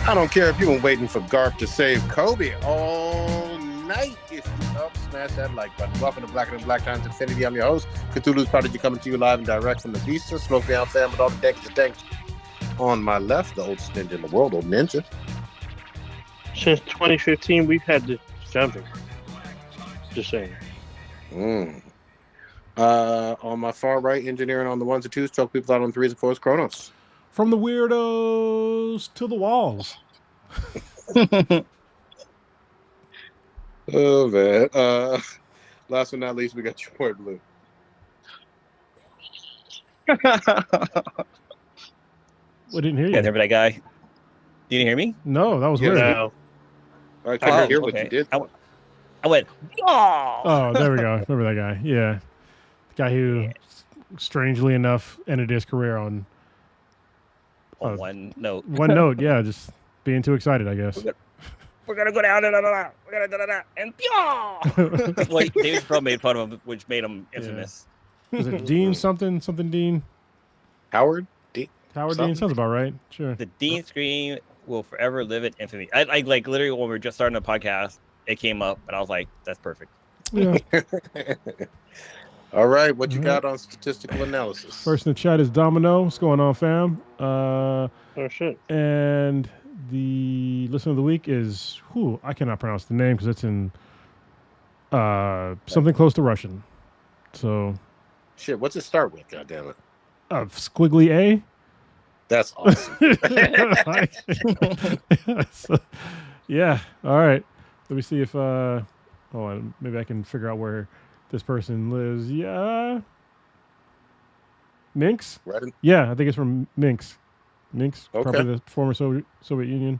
I don't care if you've been waiting for Garp to save Kobe all night. If you up, smash that like button. Welcome to Black and Black Times Infinity. I'm your host, Cthulhu's Prodigy, coming to you live and direct from the Beast. Smoke down fam with all the dank. On my left, the oldest ninja in the world, Old Ninja. Since 2015, we've had the jumping. Just saying. On my far right, engineering on the ones and twos, choke people out on threes and fours, Kronos. From the weirdos to the walls. Oh, man. Last but not least, we got your boy Blue. We didn't hear you. Yeah, there, that guy. You didn't hear me? No, that was weird. No. All right, I hear what you did. I went, oh! Oh, there we go. Remember that guy? Yeah. The guy who, strangely enough, ended his career on one note. One note, yeah, just being too excited, I guess. We're gonna go down, we're gonna and like Dave Chappelle made fun of him, which made him infamous. Yeah. Was it Dean something Dean? Howard Dean? Howard Dean sounds about right. Sure. The Dean scream will forever live in infamy. I like literally when we were just starting the podcast, it came up, and I was like, "That's perfect." Yeah. All right, what you got on statistical analysis? First in the chat is Domino. What's going on, fam? Oh shit. And the listener of the week is I cannot pronounce the name because it's in something close to Russian. So shit, what's it start with? God damn it. Squiggly A. That's awesome. Yeah. All right. Let me see if hold on, maybe I can figure out where this person lives. Yeah. Minsk? Right. Yeah, I think it's from Minsk. Minsk, okay. Probably the former Soviet Union.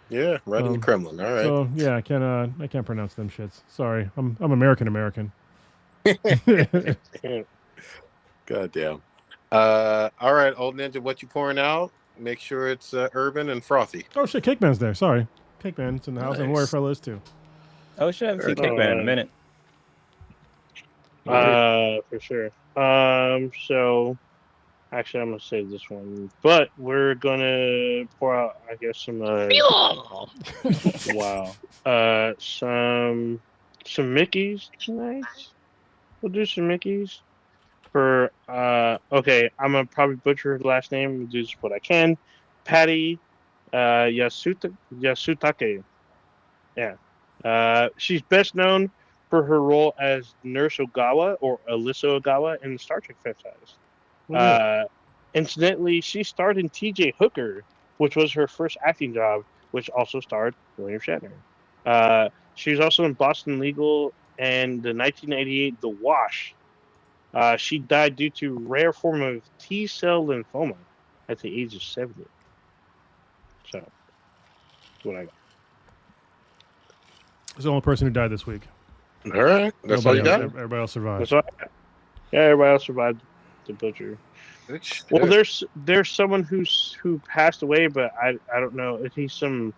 Yeah, right in the Kremlin. All right. So yeah, I can't pronounce them shits. Sorry, I'm American. God damn. All right, Old Ninja, what you pouring out? Make sure it's urban and frothy. Oh shit, Cake Man's there. Sorry, Cake Man's in the house, and Warrior Fellow is too. Oh shit, I haven't seen Cake Man in a minute. For sure. So actually, I'm gonna save this one, but we're gonna pour out, I guess, some. Wow. Some Mickeys tonight. We'll do some Mickeys for. Okay, I'm gonna probably butcher her last name. We'll do just what I can. Patty, Yasutake. Yeah. She's best known for her role as Nurse Ogawa or Alyssa Ogawa in the Star Trek franchise. Incidentally, she starred in T.J. Hooker, which was her first acting job, which also starred William Shatner. She was also in Boston Legal and the 1988 The Wash. She died due to rare form of T-cell lymphoma at the age of 70. So, that's what I got. It's the only person who died this week. All right, that's all you got. Everybody else survived. That's all I got. Yeah, everybody else survived the butcher. Well, there's someone who passed away, but I don't know if he's some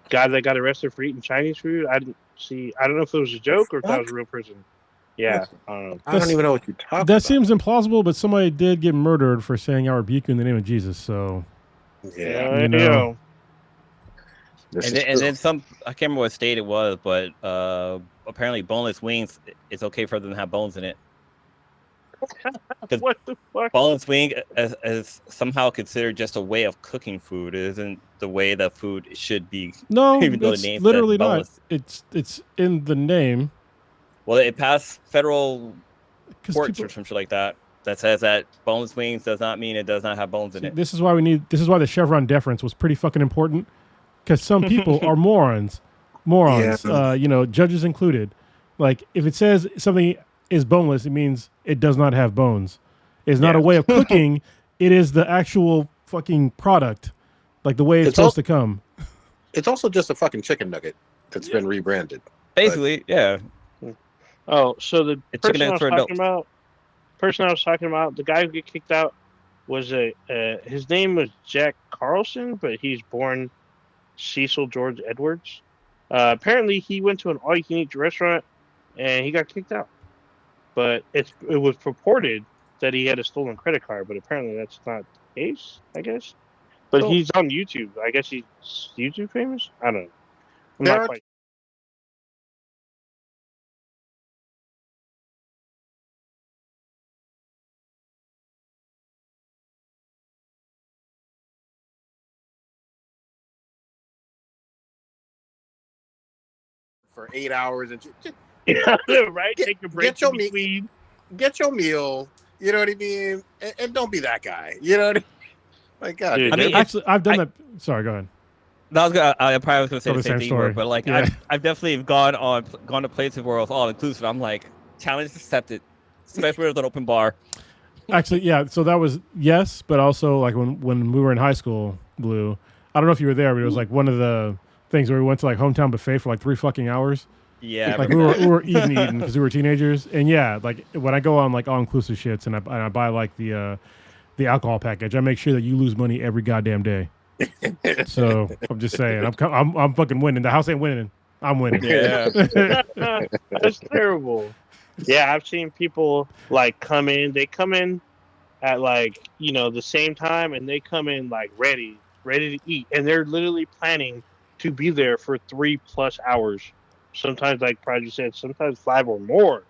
guy that got arrested for eating Chinese food. I don't know if it was a joke or if that was a real person. Yeah, I don't know. I don't even know what you're talking about. That seems implausible, but somebody did get murdered for saying "I rebuke you in the name of Jesus." So yeah, you know. And then some, I can't remember what state it was, but apparently boneless wings, it's okay for them to have bones in it. What the fuck? Boneless wing is somehow considered just a way of cooking food. It isn't the way that food should be. No, even though it's the name literally says not. boneless. It's in the name. Well, it passed federal courts people, or some shit like that says that boneless wings does not mean it does not have bones in it. This is why the Chevron deference was pretty fucking important, because some people are morons. Yeah. Judges included. Like, if it says something is boneless, it means it does not have bones. It's not a way of cooking. It is the actual fucking product, like the way it's supposed to come. It's also just a fucking chicken nugget that's been rebranded. Basically, yeah. Oh, so the person I was talking about, the guy who got kicked out was his name was Jack Carlson, but he's born Cecil George Edwards. Apparently, he went to an all-you-can-eat restaurant and he got kicked out. But it was purported that he had a stolen credit card, but apparently that's not the case, I guess. But he's on YouTube. I guess he's YouTube famous. I don't know. I'm not quite. For 8 hours and right. Take a break. Get your meal. You know what I mean? And don't be that guy. You know what I mean? Like, God. Dude, I mean, actually, I've done that. Sorry, go ahead. I probably was going to say the same thing, story. But like, yeah. I've definitely gone to places where it's all inclusive. I'm like, challenge accepted, especially with an open bar. Actually, yeah. So that was yes, but also like when we were in high school, Blue. I don't know if you were there, but it was like one of the things where we went to like hometown buffet for like 3 fucking hours. Yeah, like we were eating because we were teenagers, and yeah, like when I go on like all inclusive shits and I buy like the alcohol package, I make sure that you lose money every goddamn day. So I'm just saying, I'm fucking winning. The house ain't winning. I'm winning. Yeah, that's terrible. Yeah, I've seen people like come in. They come in at like the same time, and they come in like ready to eat, and they're literally planning to be there for 3+ hours. Sometimes, like Prodigy said, sometimes 5 or more.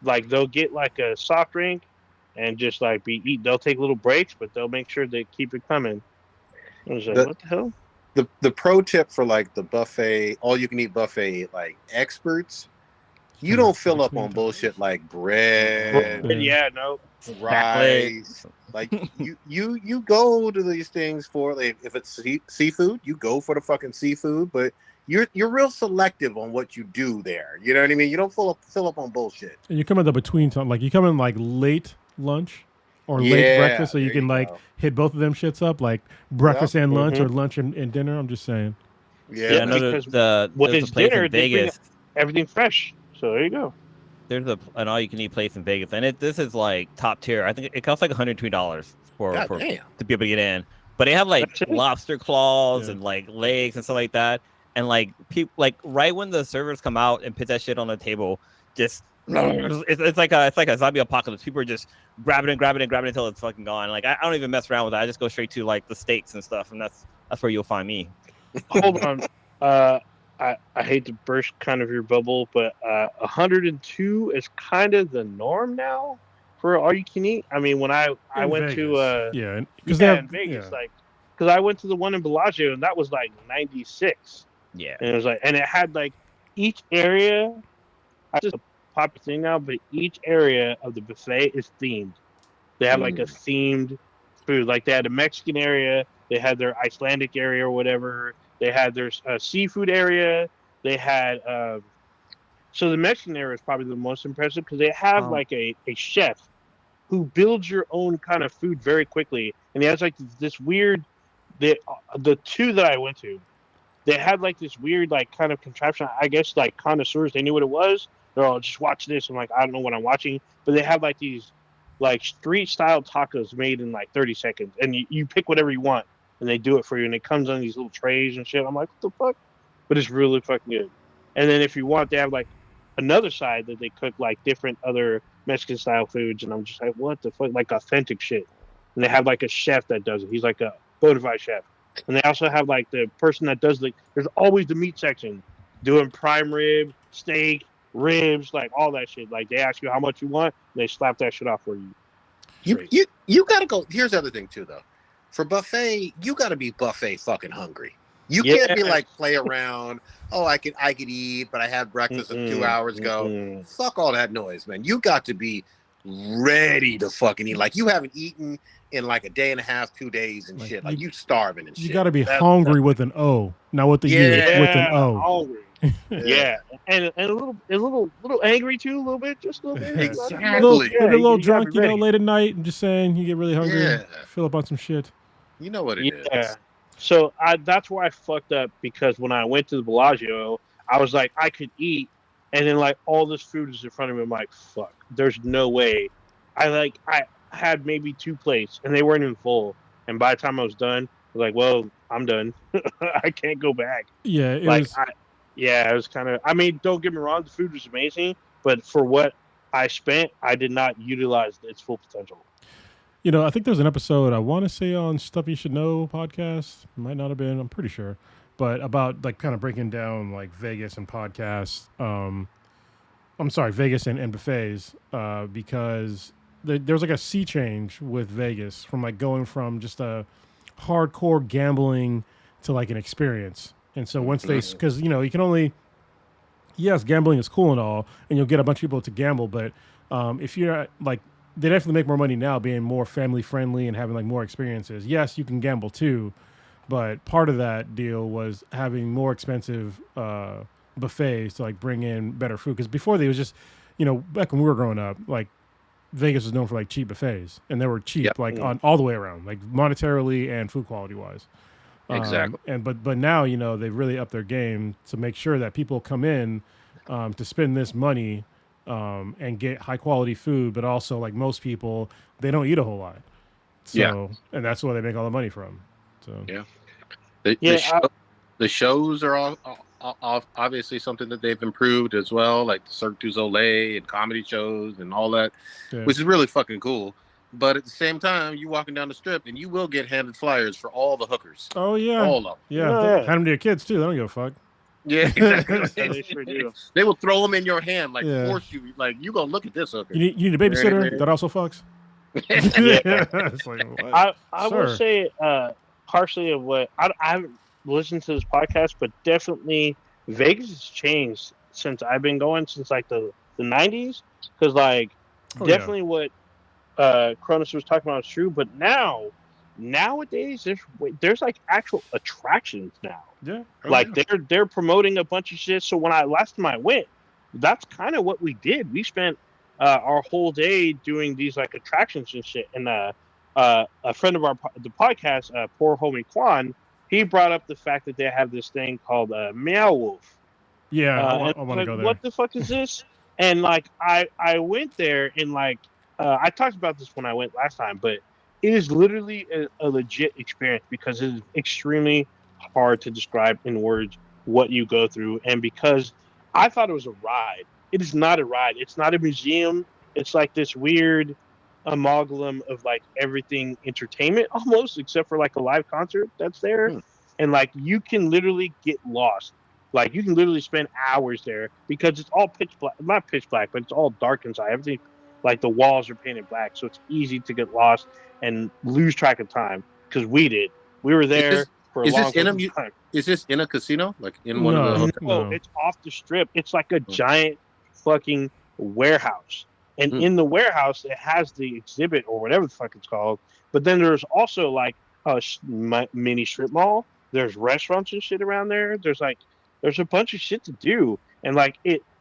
Like they'll get like a soft drink and just like eat. They'll take little breaks, but they'll make sure they keep it coming. I was like, what the hell? The pro tip for like the buffet, all you can eat buffet, like experts, you don't fill up on bullshit like bread. Yeah, no. Rice. Like you go to these things for like if it's seafood, you go for the fucking seafood, but you're real selective on what you do there. You know what I mean? You don't fill up on bullshit. And you come in the between time, like you come in like late lunch or late breakfast, so you can like hit both of them shits up, like breakfast and lunch or lunch and dinner. I'm just saying. Yeah, because when it's dinner, they bring everything fresh. So there you go. There's an all-you-can-eat place in Vegas, and this is like top tier. I think it costs like $102 for to be able to get in. But they have like lobster claws and like legs and stuff like that. And like people, like right when the servers come out and put that shit on the table, just it's like a zombie apocalypse. People are just grabbing it until it's fucking gone. Like I don't even mess around with that. I just go straight to like the steaks and stuff, and that's where you'll find me. Hold on, I hate to burst kind of your bubble, but 102 is kind of the norm now for all you can eat. I mean, when I went Vegas. to in Vegas, like because I went to the one in Bellagio and that was like 96. Yeah, and it was like, and it had like each area. It's just a popular thing now, but each area of the buffet is themed. They have like a themed food. Like they had a Mexican area, they had their Icelandic area or whatever. They had their seafood area. They had so the Mexican area is probably the most impressive because they have like a chef who builds your own kind of food very quickly, and he has like this weird. The two that I went to, they had like this weird like kind of contraption. I guess like connoisseurs, they knew what it was. They're all just watch this. I'm like, I don't know what I'm watching, but they have like these like street style tacos made in like 30 seconds, and you pick whatever you want. And they do it for you, and it comes on these little trays and shit. I'm like, what the fuck? But it's really fucking good. And then if you want, they have like another side that they cook like different other Mexican style foods, and I'm just like, what the fuck? Like authentic shit. And they have like a chef that does it. He's like a bona fide chef. And they also have like the person that does there's always the meat section doing prime rib, steak, ribs, like all that shit. Like they ask you how much you want, and they slap that shit off for you. You gotta go. Here's the other thing too, though. For buffet, you got to be buffet fucking hungry. You can't be like play around. Oh, I could eat, but I had breakfast 2 hours ago. Fuck all that noise, man. You got to be ready to fucking eat. Like you haven't eaten in like a day and a half, 2 days and shit. Like you starving and shit. You got to be hungry with an O, not with the U. With an O. Hungry. Yeah, and a little angry too, a little bit, just a little bit. Exactly. A little drunk, late at night, and just saying you get really hungry, fill up on some shit. You know what it is. So that's where I fucked up because when I went to the Bellagio, I was like, I could eat, and then like all this food is in front of me. I'm like, fuck, there's no way. I had maybe 2 plates, and they weren't even full. And by the time I was done, I was like, well, I'm done. I can't go back. Yeah, it was kind of. I mean, don't get me wrong, the food was amazing, but for what I spent, I did not utilize its full potential. I think there's an episode I want to say on Stuff You Should Know podcast. Might not have been. I'm pretty sure, but about like kind of breaking down like Vegas and podcasts. I'm sorry, Vegas and buffets, because there's like a sea change with Vegas from like going from just a hardcore gambling to like an experience. And so once because you can only, yes, gambling is cool and all, and you'll get a bunch of people to gamble, but if you're like, they definitely make more money now being more family friendly and having like more experiences. Yes, you can gamble too, but part of that deal was having more expensive buffets to like bring in better food. Because before they was just, back when we were growing up, like Vegas was known for like cheap buffets, and they were cheap on all the way around, like monetarily and food quality wise. Exactly. But now they've really upped their game to make sure that people come in to spend this money and get high quality food, but also like most people, they don't eat a whole lot. So and that's where they make all the money from. So the shows are all obviously something that they've improved as well, like the Cirque du Soleil and comedy shows and all that, which is really fucking cool. But at the same time, you walking down the strip and you will get handed flyers for all the hookers. Oh yeah, all of them. Yeah, hand them to your kids too. They don't give a fuck. Yeah, exactly. They sure do. They will throw them in your hand, like force you, like you gonna look at this hooker. You need a babysitter that also fucks. It's like, I will say partially of what I haven't listened to this podcast, but definitely Vegas has changed since I've been going since like the 90s, because like definitely what Cronus was talking about is true, but nowadays there's like actual attractions now. They're promoting a bunch of shit. So when last time I went, that's kind of what we did. We spent our whole day doing these like attractions and shit. And a friend of the podcast, poor homie Quan, he brought up the fact that they have this thing called Meow Wolf. Yeah, I want to go there. What the fuck is this? And like I went there and like I talked about this when I went last time, but it is literally a legit experience because it is extremely hard to describe in words what you go through. And because I thought it was a ride, it is not a ride. It's not a museum. It's like this weird amalgam of like everything entertainment almost, except for like a live concert that's there. And like you can literally get lost. Like you can literally spend hours there because it's all pitch black, not pitch black, but it's all dark inside. Everything, like the walls are painted black, so it's easy to get lost and lose track of time. Because we were there for a long time. Is this in a casino? Like in one of the hotels? No, it's off the strip. It's like a giant fucking warehouse. And in the warehouse, it has the exhibit or whatever the fuck it's called. But then there's also like a mini strip mall. There's restaurants and shit around there. There's a bunch of shit to do. And like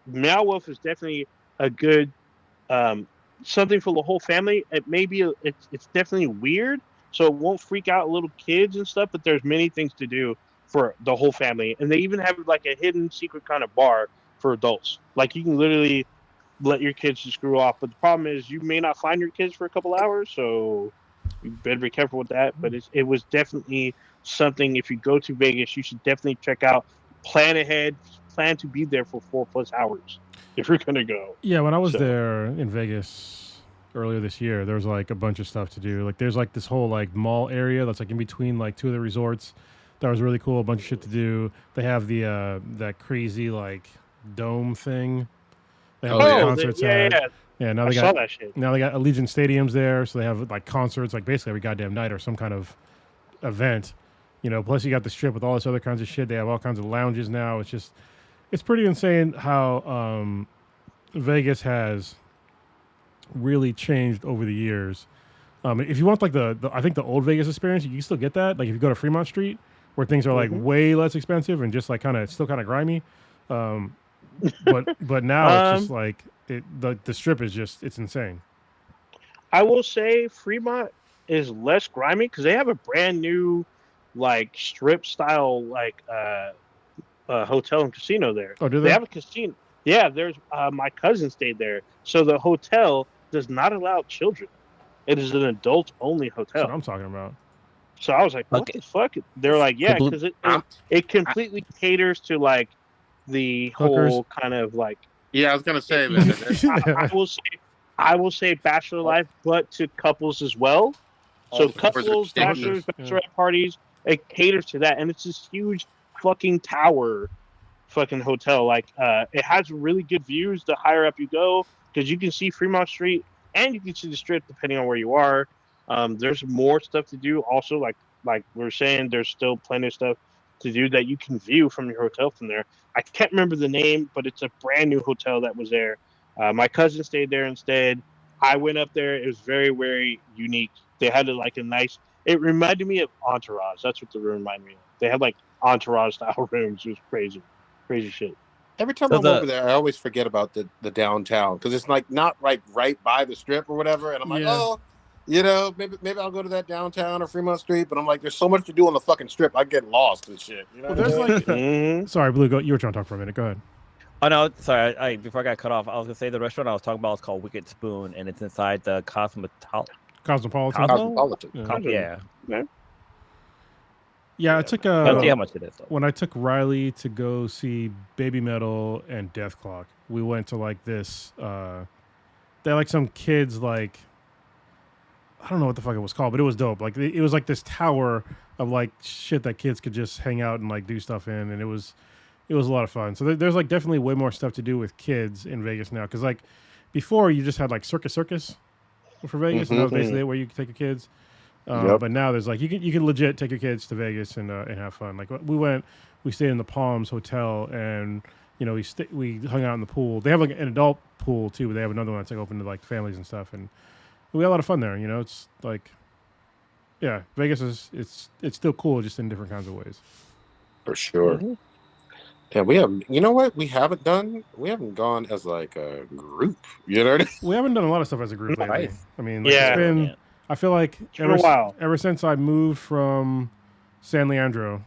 Meow Wolf is definitely a good something for the whole family. It's definitely weird, so it won't freak out little kids and stuff, but there's many things to do for the whole family. And they even have like a hidden secret kind of bar for adults. Like you can literally let your kids just screw off, but the problem is you may not find your kids for a couple hours, so you better be careful with that. But it was definitely something. If you go to Vegas, you should definitely check out. Plan ahead, plan to be there for 4+ hours if you're gonna go. Yeah, when I was there in Vegas earlier this year, there was like a bunch of stuff to do. Like there's like this whole like mall area that's like in between like two of the resorts. That was really cool. A bunch of shit to do. They have the that crazy like dome thing. They have concerts. Yeah. Now they saw that shit. Now they got Allegiant Stadiums there, so they have like concerts like basically every goddamn night or some kind of event. Plus you got the strip with all this other kinds of shit. They have all kinds of lounges now. It's pretty insane how Vegas has really changed over the years. If you want like the I think the old Vegas experience, you can still get that. Like if you go to Fremont Street, where things are like way less expensive and just like still kind of grimy. But now it's just like the strip is it's insane. I will say Fremont is less grimy because they have a brand new like strip style like hotel and casino there. Oh, do they have a casino? Yeah, there's my cousin stayed there. So the hotel does not allow children. It is an adult only hotel. That's what I'm talking about. So I was like, what the fuck? They're like, yeah, because it completely caters to like the hookers. Whole kind of like. Yeah, I was gonna say. I will say bachelor life, but to couples as well. So the floors are couples, ridiculous. bachelorette parties, it caters to that, and it's this huge fucking tower, fucking hotel. Like, it has really good views the higher up you go because you can see Fremont Street and you can see the Strip depending on where you are. There's more stuff to do. Also, like we were saying, there's still plenty of stuff to do that you can view from your hotel from there. I can't remember the name, but it's a brand new hotel that was there. My cousin stayed there instead. I went up there. It was very, very unique. They had like a nice. It reminded me of Entourage. That's what the room reminded me of. They had like Entourage style rooms. It was crazy shit. Every time I'm over there, I always forget about the downtown because it's like not like right by the Strip or whatever, and I'm like, oh, you know, maybe I'll go to that downtown or Fremont Street, but I'm like, there's so much to do on the fucking Strip, I get lost and shit. You know, there's like, sorry, Blue, you were trying to talk for a minute. Go ahead. Oh no, sorry. I before I got cut off, I was gonna say the restaurant I was talking about is called Wicked Spoon, and it's inside the Cosmopolitan. Yeah, I took I'll see how much it is. Though. When I took Riley to go see Baby Metal and Death Clock, we went to like this. They had like some kids like. I don't know what the fuck it was called, but it was dope. Like it was like this tower of like shit that kids could just hang out and like do stuff in, and it was a lot of fun. So there's like definitely way more stuff to do with kids in Vegas now. Because like before, you just had like Circus for Vegas, and that was basically it, where you could take your kids. But now there's like you can legit take your kids to Vegas and have fun. Like we stayed in the Palms Hotel, and you know we hung out in the pool. They have like an adult pool too, but they have another one that's like open to like families and stuff, and we had a lot of fun there. You know, it's like, yeah, Vegas it's still cool, just in different kinds of ways. For sure. Yeah, we have. You know what? We haven't gone as like a group. You know what I mean? We haven't done a lot of stuff as a group lately. Nice. I mean, like, it's been. Yeah. I feel like ever since I moved from San Leandro,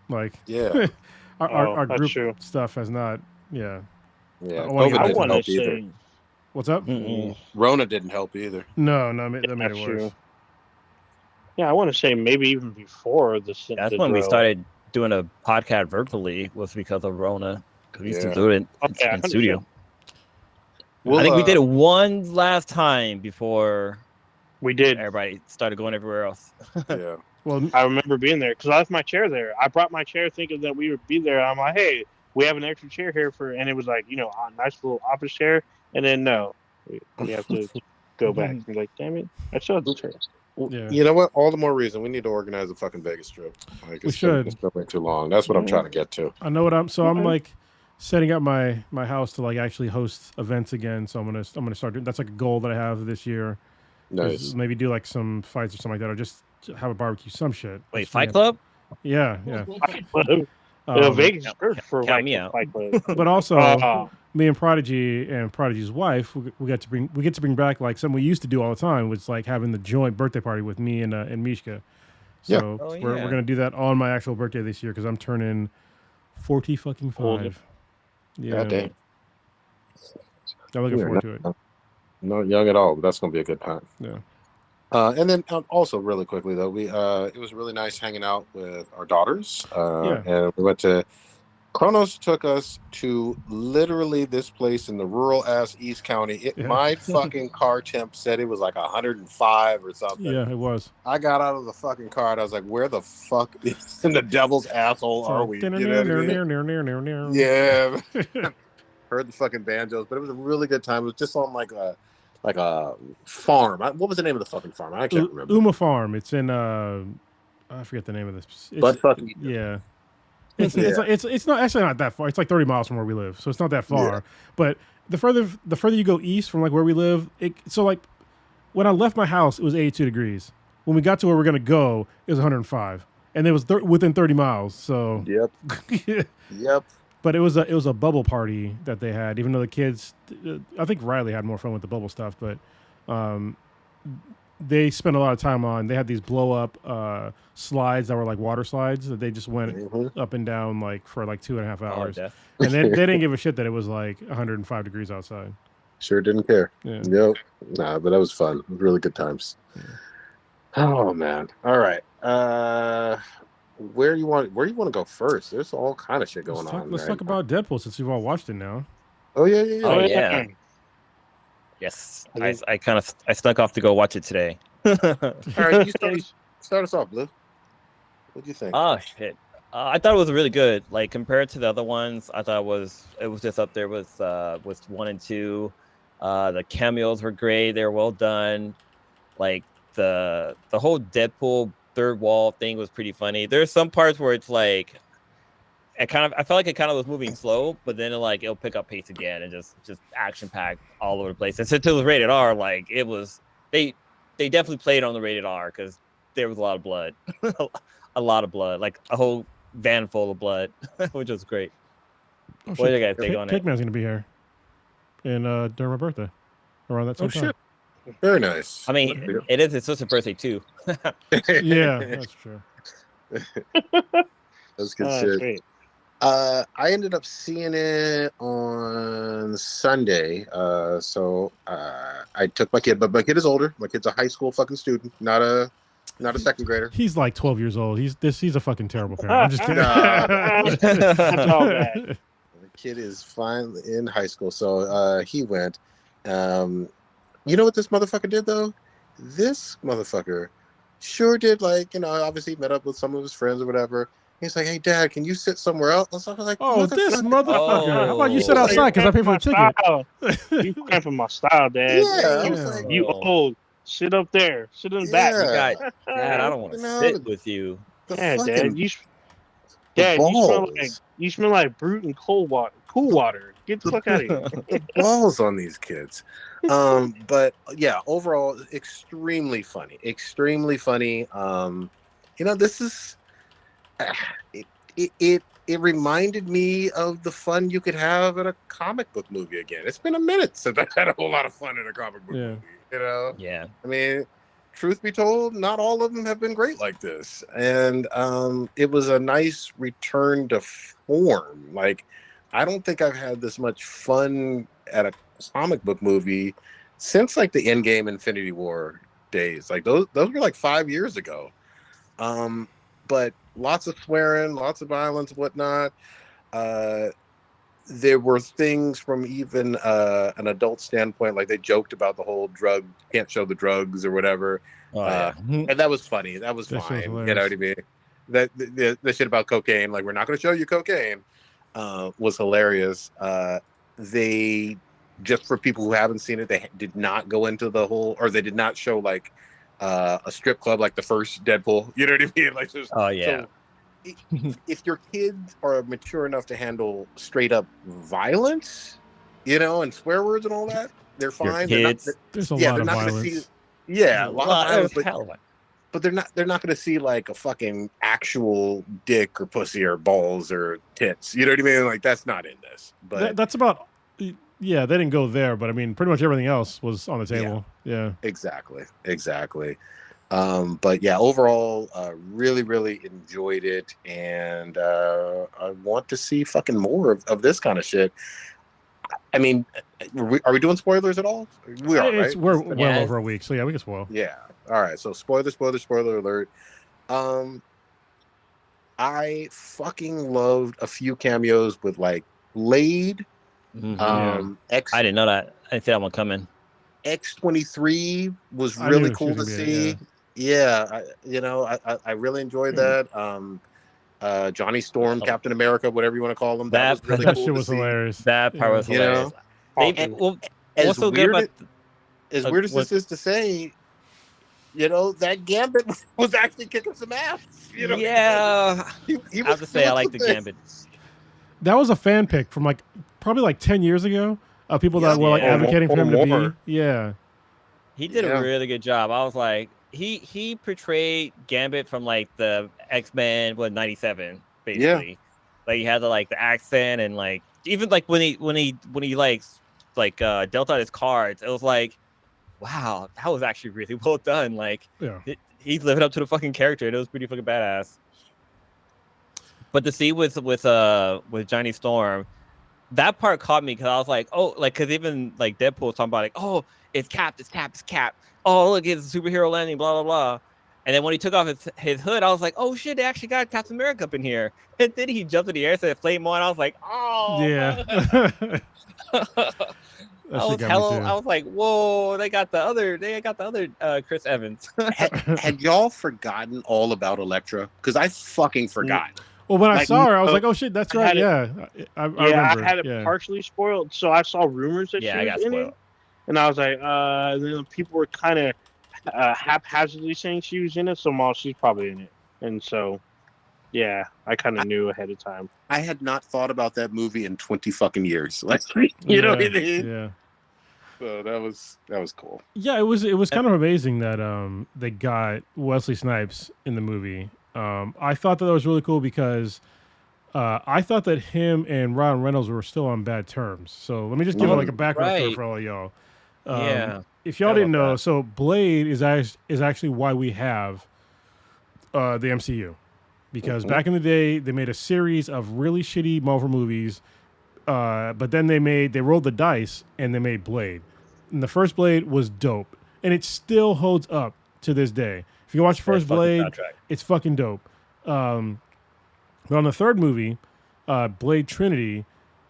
like our group stuff has not. Yeah. Yeah. I want to say. What's up? Rona didn't help either. No, that made it worse. True. Yeah, I want to say maybe even before this. That's when we started doing a podcast virtually, was because of Rona. Because we used to do it in studio. Well, I think we did it one last time before we did. Everybody started going everywhere else. Yeah. Well, I remember being there because I left my chair there. I brought my chair thinking that we would be there. I'm like, hey, we have an extra chair here and it was like, you know, a nice little office chair. And then no, we have to go back. I'm like, damn it, I still have the chair. Yeah. You know what? All the more reason we need to organize a fucking Vegas trip. Like, we should. It's been too long. That's what I'm trying to get to. I know what I'm like setting up my house to like actually host events again. So I'm gonna start doing. That's like a goal that I have this year. Nice. Maybe do like some fights or something like that, or just have a barbecue, some shit. Wait, Fight Club? Yeah. Vegas for count me out. Fight Club. But also, me and Prodigy and Prodigy's wife, we get to bring back like something we used to do all the time, which is like having the joint birthday party with me and Mishka. So we're gonna do that on my actual birthday this year because I'm turning 40 fucking 5. Yeah. God damn. I'm looking forward to it. Not young at all, but that's gonna be a good time. Yeah. And then also really quickly though, it was really nice hanging out with our daughters. And we went to. Kronos took us to literally this place in the rural ass East County. My fucking car temp said it was like 105 or something. Yeah, it was. I got out of the fucking car and I was like, where the fuck in the devil's asshole are we? You know what I mean? Yeah. Heard the fucking banjos, but it was a really good time. It was just on like a farm. What was the name of the fucking farm? I can't remember. Uma Farm. It's in I forget the name of this. But fucking It's not actually not that far. It's like 30 miles from where we live, so it's not that far. Yeah. But the further you go east from like where we live, so like when I left my house, it was 82 degrees. When we got to where we're gonna go, it was 105, and it was within 30 miles. So yep. But it was a bubble party that they had. Even though the kids, I think Riley had more fun with the bubble stuff, but they spent a lot of time on. They had these blow up slides that were like water slides that they just went up and down like for like 2.5 hours, and they didn't give a shit that it was like 105 degrees outside. Sure didn't care. Yeah. Nope. Nah, but that was fun. It was really good times. Yeah. Oh man. All right. Where you want to go first? There's all kind of shit going on. Let's talk about Deadpool since we've all watched it now. Oh yeah. Yes, I snuck off to go watch it today. All right, you start us off, Blue. What do you think? Oh shit! I thought it was really good. Like compared to the other ones, I thought it was just up there with 1 and 2. The cameos were great. They were well done. Like the whole Deadpool third wall thing was pretty funny. There's some parts where it's like I felt like it kind of was moving slow, but then it'll pick up pace again and just action packed all over the place. And since it was rated R, like it was they definitely played on the rated R because there was a lot of blood, a lot of blood, like a whole van full of blood, which was great. Oh, what do you guys think on it? Cake Man's gonna be here, and during my birthday, around that same time. Shit. Very nice. I mean, it is his sister's birthday too. Yeah, that's true. That's good shit. Great. I ended up seeing it on Sunday. So I took my kid, but my kid is older. My kid's a high school fucking student, not a second grader. He's like 12 years old. He's a fucking terrible parent. I'm just kidding. That's all bad. The kid is fine in high school, so he went. You know what this motherfucker did though? This motherfucker sure did, like, obviously met up with some of his friends or whatever. He's like, "Hey, Dad, can you sit somewhere else?" I was like, "Oh, this motherfucker! How about you sit outside because I pay for the ticket?" You came for my style, Dad. Yeah, like, you old. Sit up there. Sit in the back. Dad, I don't want to sit with you. Yeah, Dad. You smell like Brute and cool water. Get the fuck out of here. The balls on these kids. But yeah, overall, extremely funny. Extremely funny. This is. It reminded me of the fun you could have at a comic book movie again. It's been a minute since I had a whole lot of fun at a comic book movie. Yeah. I mean, truth be told, not all of them have been great like this, and it was a nice return to form. Like, I don't think I've had this much fun at a comic book movie since like the Endgame Infinity War days. Like those were like 5 years ago. But lots of swearing, lots of violence, whatnot. There were things from even an adult standpoint, like they joked about the whole can't show the drugs or whatever. And that was funny. That was fine. You know what I mean? The shit about cocaine, like, we're not going to show you cocaine, was hilarious. They, just for people who haven't seen it, they did not go into the whole, or they did not show like a strip club like the first Deadpool. You know what I mean? Like, so if your kids are mature enough to handle straight up violence, and swear words and all that, they're fine. There's a lot of violence. A lot of violence, but they're not going to see like a fucking actual dick or pussy or balls or tits. You know what I mean? Like, that's not in this. But that's about. Yeah, they didn't go there, but I mean, pretty much everything else was on the table. Yeah. Exactly. But yeah, overall, really, really enjoyed it, and I want to see fucking more of this kind of shit. I mean, are we doing spoilers at all? We are, right? We're well over a week, so yeah, we can spoil. Yeah. All right. So spoiler alert. I fucking loved a few cameos with like Blade. I didn't know that. I didn't see that one coming. X-23 was really cool to see. I really enjoyed that. Johnny Storm, Captain America, whatever you want to call him. That was really cool. Shit was hilarious. That part was hilarious. As weird as this is to say, that Gambit was actually kicking some ass. Yeah. I have to say, I like the Gambit. That was a fan pick from probably 10 years ago of people that were advocating for him to be. Yeah. He did a really good job. I was like, he portrayed Gambit from the X-Men 97 basically. Yeah. Like, he had the accent, and even when he dealt out his cards, it was like, wow, that was actually really well done. He's living up to the fucking character, and it was pretty fucking badass. But to see with Johnny Storm, that part caught me because I was like, because even Deadpool was talking about it's Cap. Oh, look, it's a superhero landing, blah blah blah. And then when he took off his hood, I was like, oh shit, they actually got Captain America up in here. And then he jumped in the air, said flame on. I was like, oh yeah. I was like, whoa, they got the other Chris Evans. had y'all forgotten all about Elektra? Because I fucking forgot. Well, when I saw her, I was like, oh shit, that's right. I remember. I had it partially spoiled. So I saw rumors that she was in it. And I was like, then people were kind of haphazardly saying she was in it. So she's probably in it. And so, yeah, I kind of knew ahead of time. I had not thought about that movie in 20 fucking years. Like, you know what I mean? Yeah. So that was cool. Yeah, it was kind of amazing that they got Wesley Snipes in the movie. I thought that was really cool because I thought that him and Ryan Reynolds were still on bad terms. So let me just give like a background for all of y'all. If y'all didn't know, so Blade is actually why we have the MCU. Because back in the day, they made a series of really shitty Marvel movies, but then they rolled the dice and they made Blade. And the first Blade was dope, and it still holds up to this day. If you watch the first Blade, it's fucking dope. But on the third movie, Blade Trinity,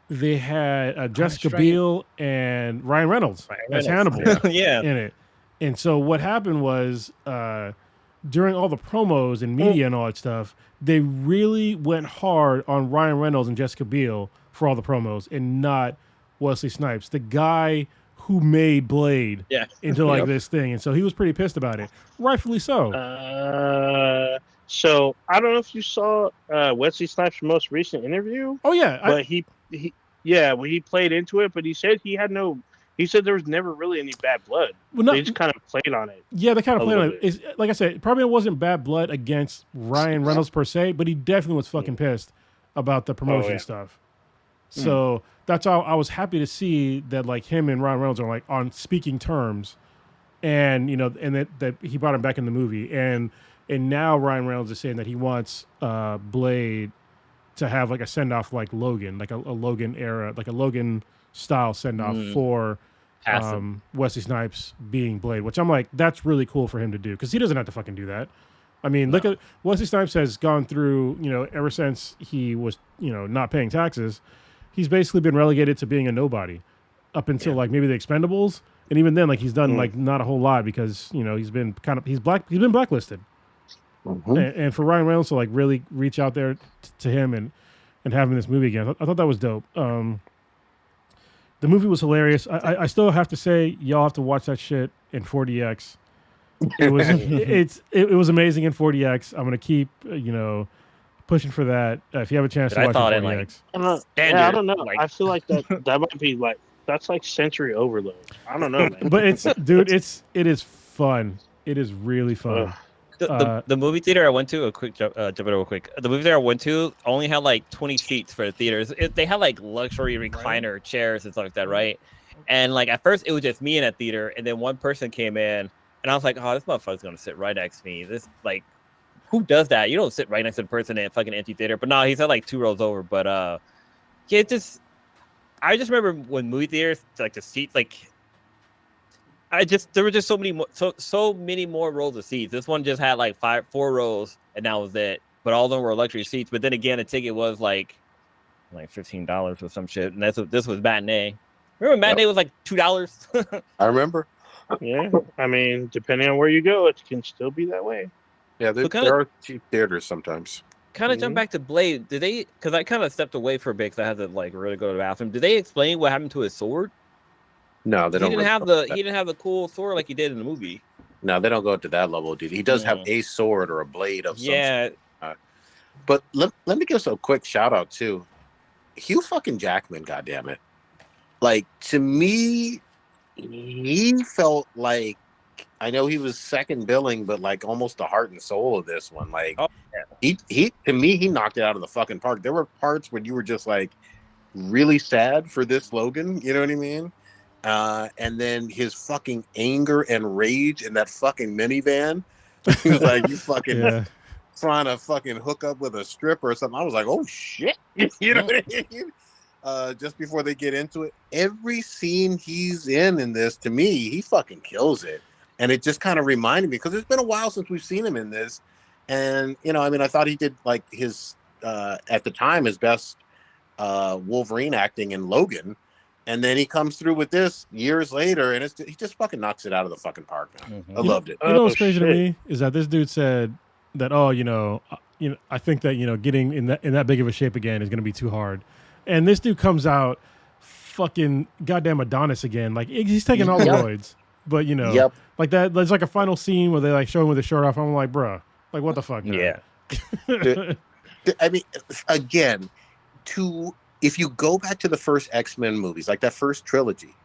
they had Jessica Biel and Ryan Reynolds as Hannibal in it. And so what happened was during all the promos and media and all that stuff, they really went hard on Ryan Reynolds and Jessica Biel for all the promos and not Wesley Snipes, the guy who made Blade into like this thing. And so he was pretty pissed about it. Rightfully so. So I don't know if you saw Wesley Snipes' most recent interview. Oh yeah. But he played into it, but he said he said there was never really any bad blood. Well, they just kind of played on it. Yeah, they kind of played on it. Like I said, probably it wasn't bad blood against Ryan Reynolds per se, but he definitely was fucking pissed about the promotion stuff. So that's how I was happy to see that like him and Ryan Reynolds are like on speaking terms, and and that he brought him back in the movie, and now Ryan Reynolds is saying that he wants Blade to have like a send off like Logan, like a Logan era, like a Logan style send off for Wesley Snipes being Blade, which I'm like, that's really cool for him to do because he doesn't have to fucking do that. I mean, look at Wesley Snipes has gone through, ever since he was, not paying taxes, he's basically been relegated to being a nobody up until like maybe the Expendables, and even then, like he's done like not a whole lot because he's been blacklisted. And for Ryan Reynolds to like really reach out there to him and have him in this movie again, I thought that was dope. The movie was hilarious. I still have to say, y'all have to watch that shit in 4DX. It was it was amazing in 4DX. I'm gonna keep pushing for that. If you have a chance to watch it in 4DX. I don't know. I feel like that might be like that's like sensory overload. I don't know, man. But it is fun. It is really fun. The movie theater I went to, jump in real quick. The movie theater I went to only had like 20 seats for the theaters. They had like luxury recliner chairs and stuff like that, right? And like at first it was just me in that theater, and then one person came in, and I was like, oh, this motherfucker's gonna sit right next to me. This like, who does that? You don't sit right next to the person in a fucking empty theater. But no, he sat like 2 rows over. But I just remember when movie theaters, like the seats, like. There were just so many more rows of seats. This one just had like 4 rows, and that was it. But all of them were luxury seats. But then again, a ticket was like $15 or some shit. And this was matinee. Remember matinee was like $2? I remember. Yeah, I mean, depending on where you go, it can still be that way. Yeah, there are cheap theaters sometimes. Kind of jump back to Blade. Did they? Because I kind of stepped away for a bit because I had to like really go to the bathroom. Did they explain what happened to his sword? No, they don't. He didn't have the cool sword like he did in the movie. No, they don't go to that level, dude. He does have a sword or a blade of some sort. But let me give us a quick shout out too. Hugh fucking Jackman, goddammit. Like, to me, he felt like, I know he was second billing, but like almost the heart and soul of this one. Like, he to me, he knocked it out of the fucking park. There were parts where you were just like really sad for this Logan. You know what I mean? And then his fucking anger and rage in that fucking minivan. He was like, you fucking trying to fucking hook up with a stripper or something. I was like, oh shit. You know what I mean? Just before they get into it, every scene he's in this, to me, he fucking kills it. And it just kind of reminded me, because it's been a while since we've seen him in this. And, I mean, I thought he did like his, at the time, his best Wolverine acting in Logan. And then he comes through with this years later, and he just fucking knocks it out of the fucking park, man. I loved it. You know what's crazy to me is that this dude said that, I think that, getting in that big of a shape again is going to be too hard. And this dude comes out fucking goddamn Adonis again. Like, he's taking all the roids. But, like that, there's like a final scene where they like show him with his shirt off. I'm like, bruh, like, what the fuck? Man? Yeah. I mean, again, if you go back to the first X-Men movies, like that first trilogy,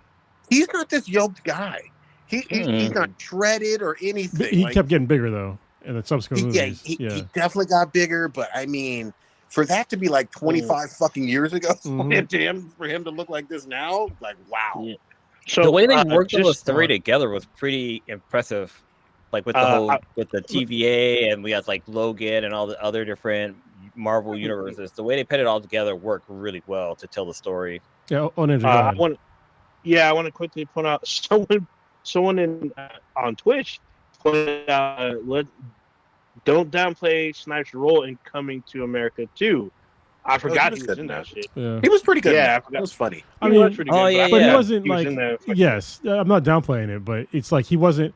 he's not this yoked guy. He's not shredded or anything. He kept getting bigger, though, in the subsequent movies. He definitely got bigger, but I mean, for that to be like 25 fucking years ago, for him to look like this now, like, wow. Yeah. So the way they worked those three together was pretty impressive. Like with the with the TVA, and we had like Logan and all the other different Marvel universes. The way they put it all together worked really well to tell the story. Yeah, I want to quickly point out someone on Twitch pointed out, don't downplay Sniper's role in Coming to America 2. I forgot he was in that shit. Yeah. He was pretty good. Yeah, it was funny. He was pretty good. But he wasn't yes, I'm not downplaying it, but it's like he wasn't.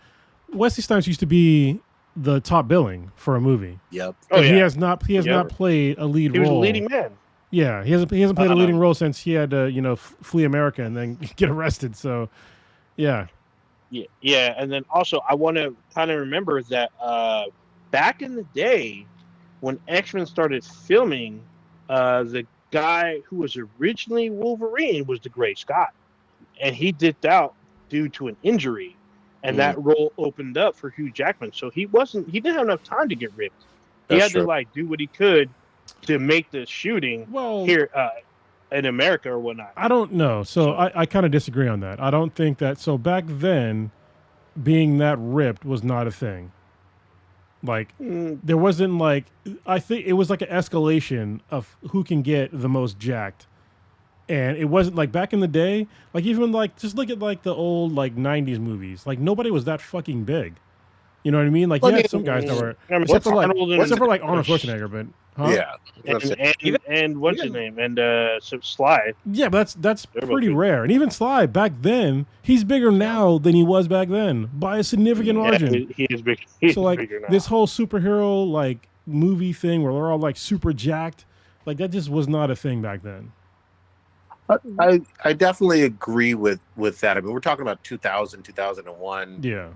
Wesley Snipes used to be the top billing for a movie. Yep. He has not played a lead role. He was a leading man. Yeah, he hasn't played a leading role since he had to flee America and then get arrested. So, yeah. Yeah, and then also I want to kind of remember that back in the day when X-Men started filming, the guy who was originally Wolverine was the Gray Scott, and he dipped out due to an injury. And that role opened up for Hugh Jackman. So he didn't have enough time to get ripped. He had to like do what he could to make the shooting here in America or whatnot. I don't know. So I kind of disagree on that. I don't think that. So back then, being that ripped was not a thing. Like there wasn't like, I think it was like an escalation of who can get the most jacked. And it wasn't like back in the day, like even like just look at like the old like 90s movies. Like nobody was that fucking big. You know what I mean? Like you had some guys that were except for like Arnold Schwarzenegger, but and what's his name? And Sly. Yeah, but that's pretty rare. And even Sly back then, he's bigger now than he was back then by a significant margin. He is big. So like this whole superhero like movie thing where they're all like super jacked, like that just was not a thing back then. I definitely agree with that. I mean, we're talking about 2000, 2001. Yeah.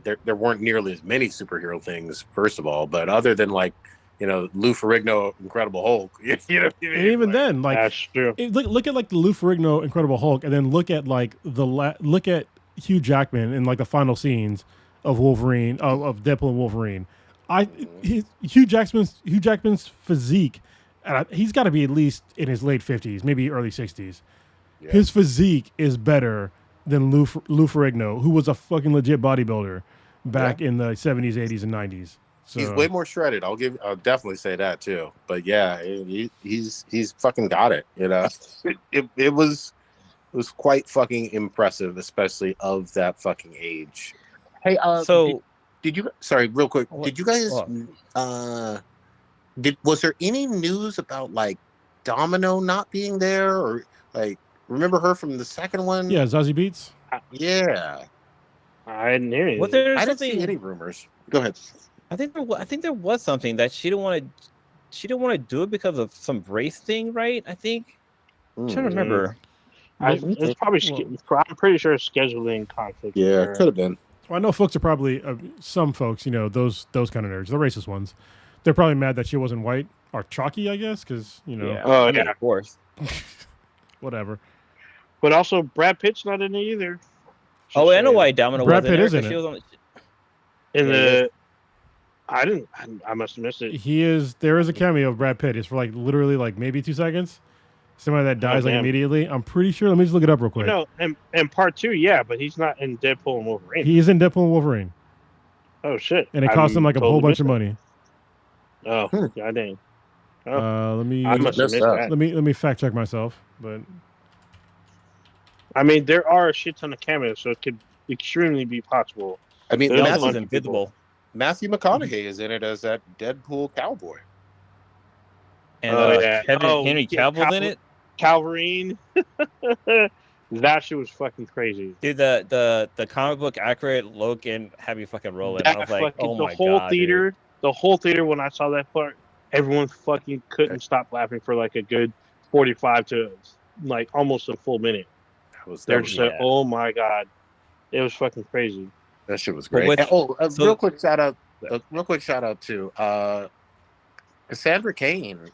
There weren't nearly as many superhero things, first of all, but other than like, Lou Ferrigno, Incredible Hulk. And even then, like, that's true. Look at like the Lou Ferrigno, Incredible Hulk, and then look at like look at Hugh Jackman in like the final scenes of Wolverine of Deadpool and Wolverine. Hugh Jackman's physique. He's got to be at least in his late 50s, maybe early 60s. Yeah. His physique is better than Lou Ferrigno, who was a fucking legit bodybuilder back in the 70s, 80s, and 90s. So, he's way more shredded. I'll definitely say that too. But yeah, he's fucking got it. It was quite fucking impressive, especially of that fucking age. Hey, so did you? Sorry, real quick. Did you guys? Was there any news about like Domino not being there, or like remember her from the second one? Yeah, Zazie Beetz. Yeah, I didn't hear anything. I didn't see any rumors. Go ahead. I think there was something that she didn't want to do it because of some race thing, right? I think. I'm trying to remember. It's probably. I'm pretty sure it's scheduling conflict. Yeah, it could have been. Well, I know folks are probably some folks. Those kind of nerds, the racist ones. They're probably mad that she wasn't white or chalky, I guess, because Yeah. Oh yeah, of course. Whatever. But also, Brad Pitt's not in it either. I know why Domino Brad wasn't Pitt there. Is in it. I must have missed it. There is a cameo of Brad Pitt. It's for like literally like maybe 2 seconds. Somebody that dies like immediately. I'm pretty sure. Let me just look it up real quick. No, and part 2, yeah, but he's not in Deadpool and Wolverine. He is in Deadpool and Wolverine. Oh shit! And it cost him like a whole bunch of money. Oh, god dang. Let me that. let me fact check myself, but I mean there are a shit ton of cameos, so it could extremely be possible. I mean, Matthew invisible. Matthew McConaughey is in it as that Deadpool cowboy. And Henry Cavill's in it. Calverine. That shit was fucking crazy. Dude, the comic book accurate Logan had me fucking rolling. I was like, oh my god, theater, dude. the whole theater when I saw that part, everyone fucking couldn't stop laughing for like a good 45 to like almost a full minute. They're just like, oh my god, it was fucking crazy. That shit was great. Real quick shout out to Cassandra Cain.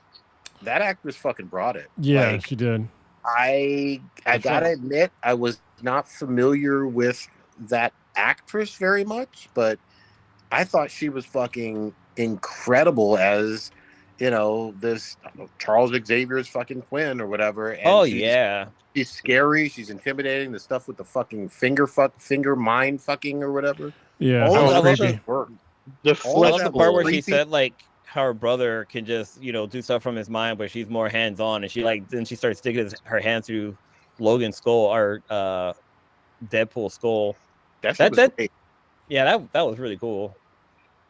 That actress fucking brought it. Yeah, she did. I gotta admit, I was not familiar with that actress very much, but I thought she was fucking incredible as, this Charles Xavier's fucking Quinn or whatever. And she's scary. She's intimidating. The stuff with the fucking finger mind fucking or whatever. Yeah, all that of was creepy. The part where she said like how her brother can just do stuff from his mind, but she's more hands on, and she then she starts sticking her hand through Logan's skull or Deadpool skull. That was really cool.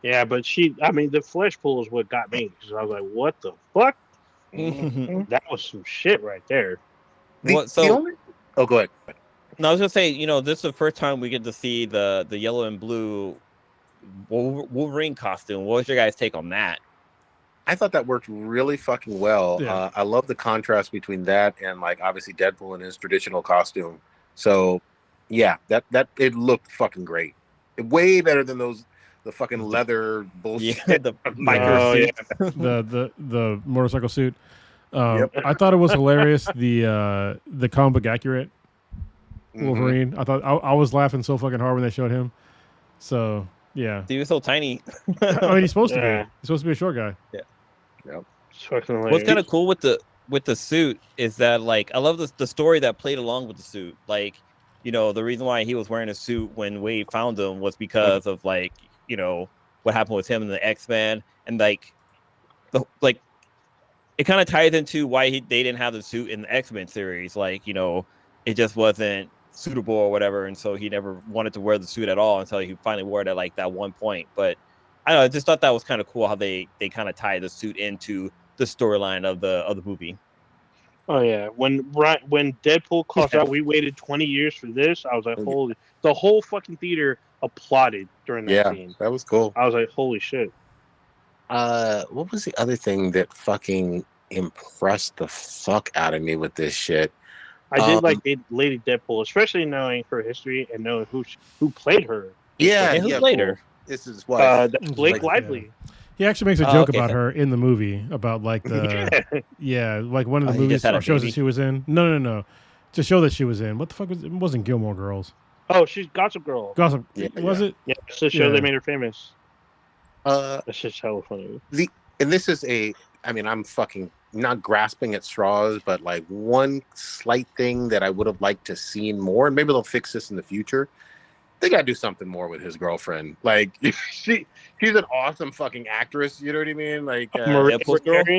Yeah, but the flesh pull is what got me because I was like, what the fuck? That was some shit right there. Go ahead. No, I was gonna say, this is the first time we get to see the yellow and blue Wolverine costume. What was your guys' take on that? I thought that worked really fucking well. Yeah. I love the contrast between that and like obviously Deadpool in his traditional costume. So yeah, that it looked fucking great. Way better than the fucking leather bullshit. Yeah, the biker suit. The motorcycle suit. I thought it was hilarious. The comic book accurate Wolverine. I thought I was laughing so fucking hard when they showed him. So yeah, he was so tiny. I mean, he's supposed to be. He's supposed to be a short guy. Yeah. Yep. What's kind of cool with the suit is that like I love the story that played along with the suit. Like, the reason why he was wearing a suit when Wade found him was because of like, what happened with him in the X-Men, and like it kind of ties into why they didn't have the suit in the X-Men series. Like, it just wasn't suitable or whatever, and so he never wanted to wear the suit at all until he finally wore it at like that one point. But I don't know, I just thought that was kind of cool how they kind of tied the suit into the storyline of the movie. Oh yeah, when Deadpool calls out, we waited 20 years for this. I was like, holy! The whole fucking theater applauded during that scene. Yeah, that was cool. I was like, holy shit. What was the other thing that fucking impressed the fuck out of me with this shit? I did like Lady Deadpool, especially knowing her history and knowing who played her. Yeah, who played her? This is what Blake Lively. Yeah. He actually makes a joke about her in the movie about like the like one of the movies or shows that she was in. No, to show that she was in. What the fuck was it? Wasn't Gilmore Girls? Oh, she's Gossip Girl. Gossip was it? Yeah, it's the show that made her famous. That's just hella funny. And this is I'm fucking not grasping at straws, but like one slight thing that I would have liked to seen more, and maybe they'll fix this in the future. They gotta do something more with his girlfriend. Like she's an awesome fucking actress. You know what I mean? Like Maria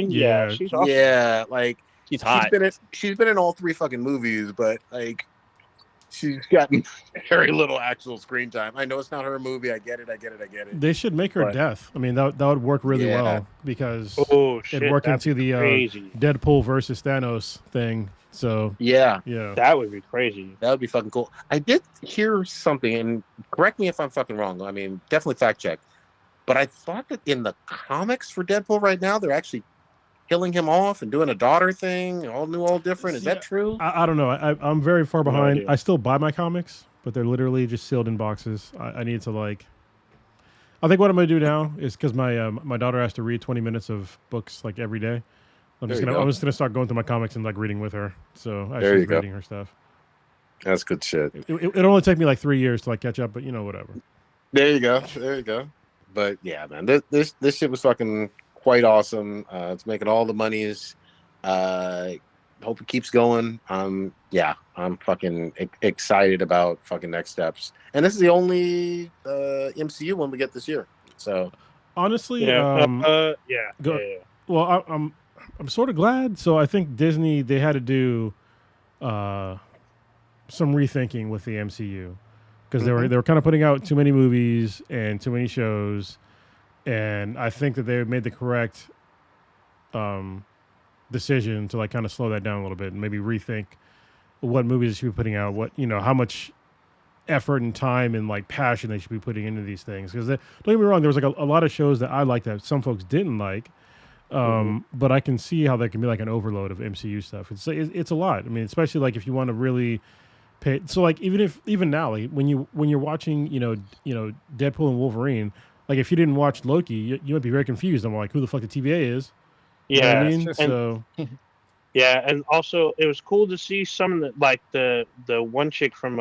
yeah, she's awesome. Yeah, like she's hot. She's been in all three fucking movies, but like she's gotten very little actual screen time. I know it's not her movie. I get it. They should make her death. I mean, that would work really well because it worked into the Deadpool versus Thanos thing. So yeah, that would be crazy. That would be fucking cool. I did hear something, and correct me if I'm fucking wrong. I mean, definitely fact check. But I thought that in the comics for Deadpool right now, they're actually killing him off and doing a daughter thing, all new, all different. Is that true? I don't know. I'm very far behind. No, I still buy my comics, but they're literally just sealed in boxes. I need to like. I think what I'm gonna do now is because my daughter has to read 20 minutes of books like every day. I'm just gonna start going through my comics and like reading with her. So I she's reading her stuff. That's good shit. It only take me like 3 years to like catch up, but whatever. There you go. But yeah, man, this shit was fucking quite awesome. It's making all the monies. Hope it keeps going. I'm fucking excited about fucking next steps. And this is the only MCU one we get this year. So honestly, Well, I'm sort of glad. So I think Disney, they had to do some rethinking with the MCU because they were kind of putting out too many movies and too many shows, and I think that they made the correct decision to like kind of slow that down a little bit and maybe rethink what movies they should be putting out, what how much effort and time and like passion they should be putting into these things. Because don't get me wrong, there was like a lot of shows that I liked that some folks didn't like, but I can see how there can be like an overload of MCU stuff. It's a lot. I mean, especially like if you want to really pay. So like even now, like when you're watching Deadpool and Wolverine, like if you didn't watch Loki, you might be very confused. I'm like, who the fuck the TVA is? You know what I mean? So. Yeah, and also it was cool to see some of the like the one chick from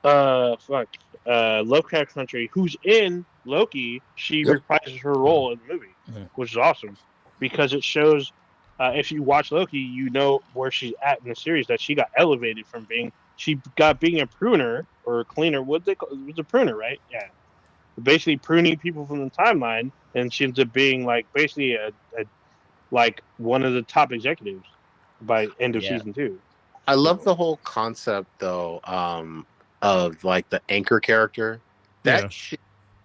Lovecraft Country who's in Loki. She reprises her role in the movie, which is awesome because it shows if you watch Loki, you know where she's at in the series, that she got elevated from being a pruner or a cleaner. What they call it was a pruner, right? Yeah, basically pruning people from the timeline, and she ends up being like basically a like one of the top executives by end of season 2. I love the whole concept though, of like the anchor character. That shit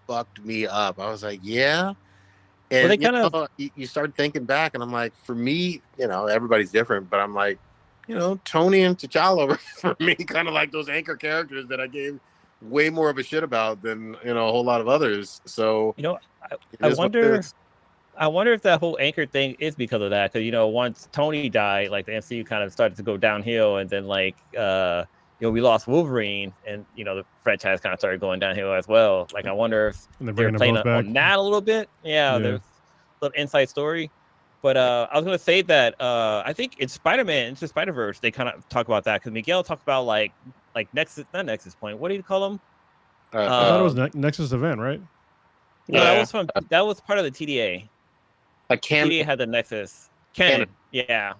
fucked me up. I was like, yeah. And you start thinking back, and I'm like, for me, everybody's different, but I'm like, Tony and T'Challa were for me kind of like those anchor characters that I gave way more of a shit about than a whole lot of others. So I wonder if that whole anchor thing is because of that. Because once Tony died, like the MCU kind of started to go downhill, and then like we lost Wolverine, and the franchise kind of started going downhill as well. Like I wonder if they're playing on that a little bit. Yeah, there's a little inside story. But I was going to say that I think in Spider-Man Into Spider-Verse they kind of talk about that because Miguel talked about like Nexus, not Nexus Point. What do you call them? I thought it was Nexus Event, right? No, that was part of the TDA. TDA had the Nexus canon. Yeah,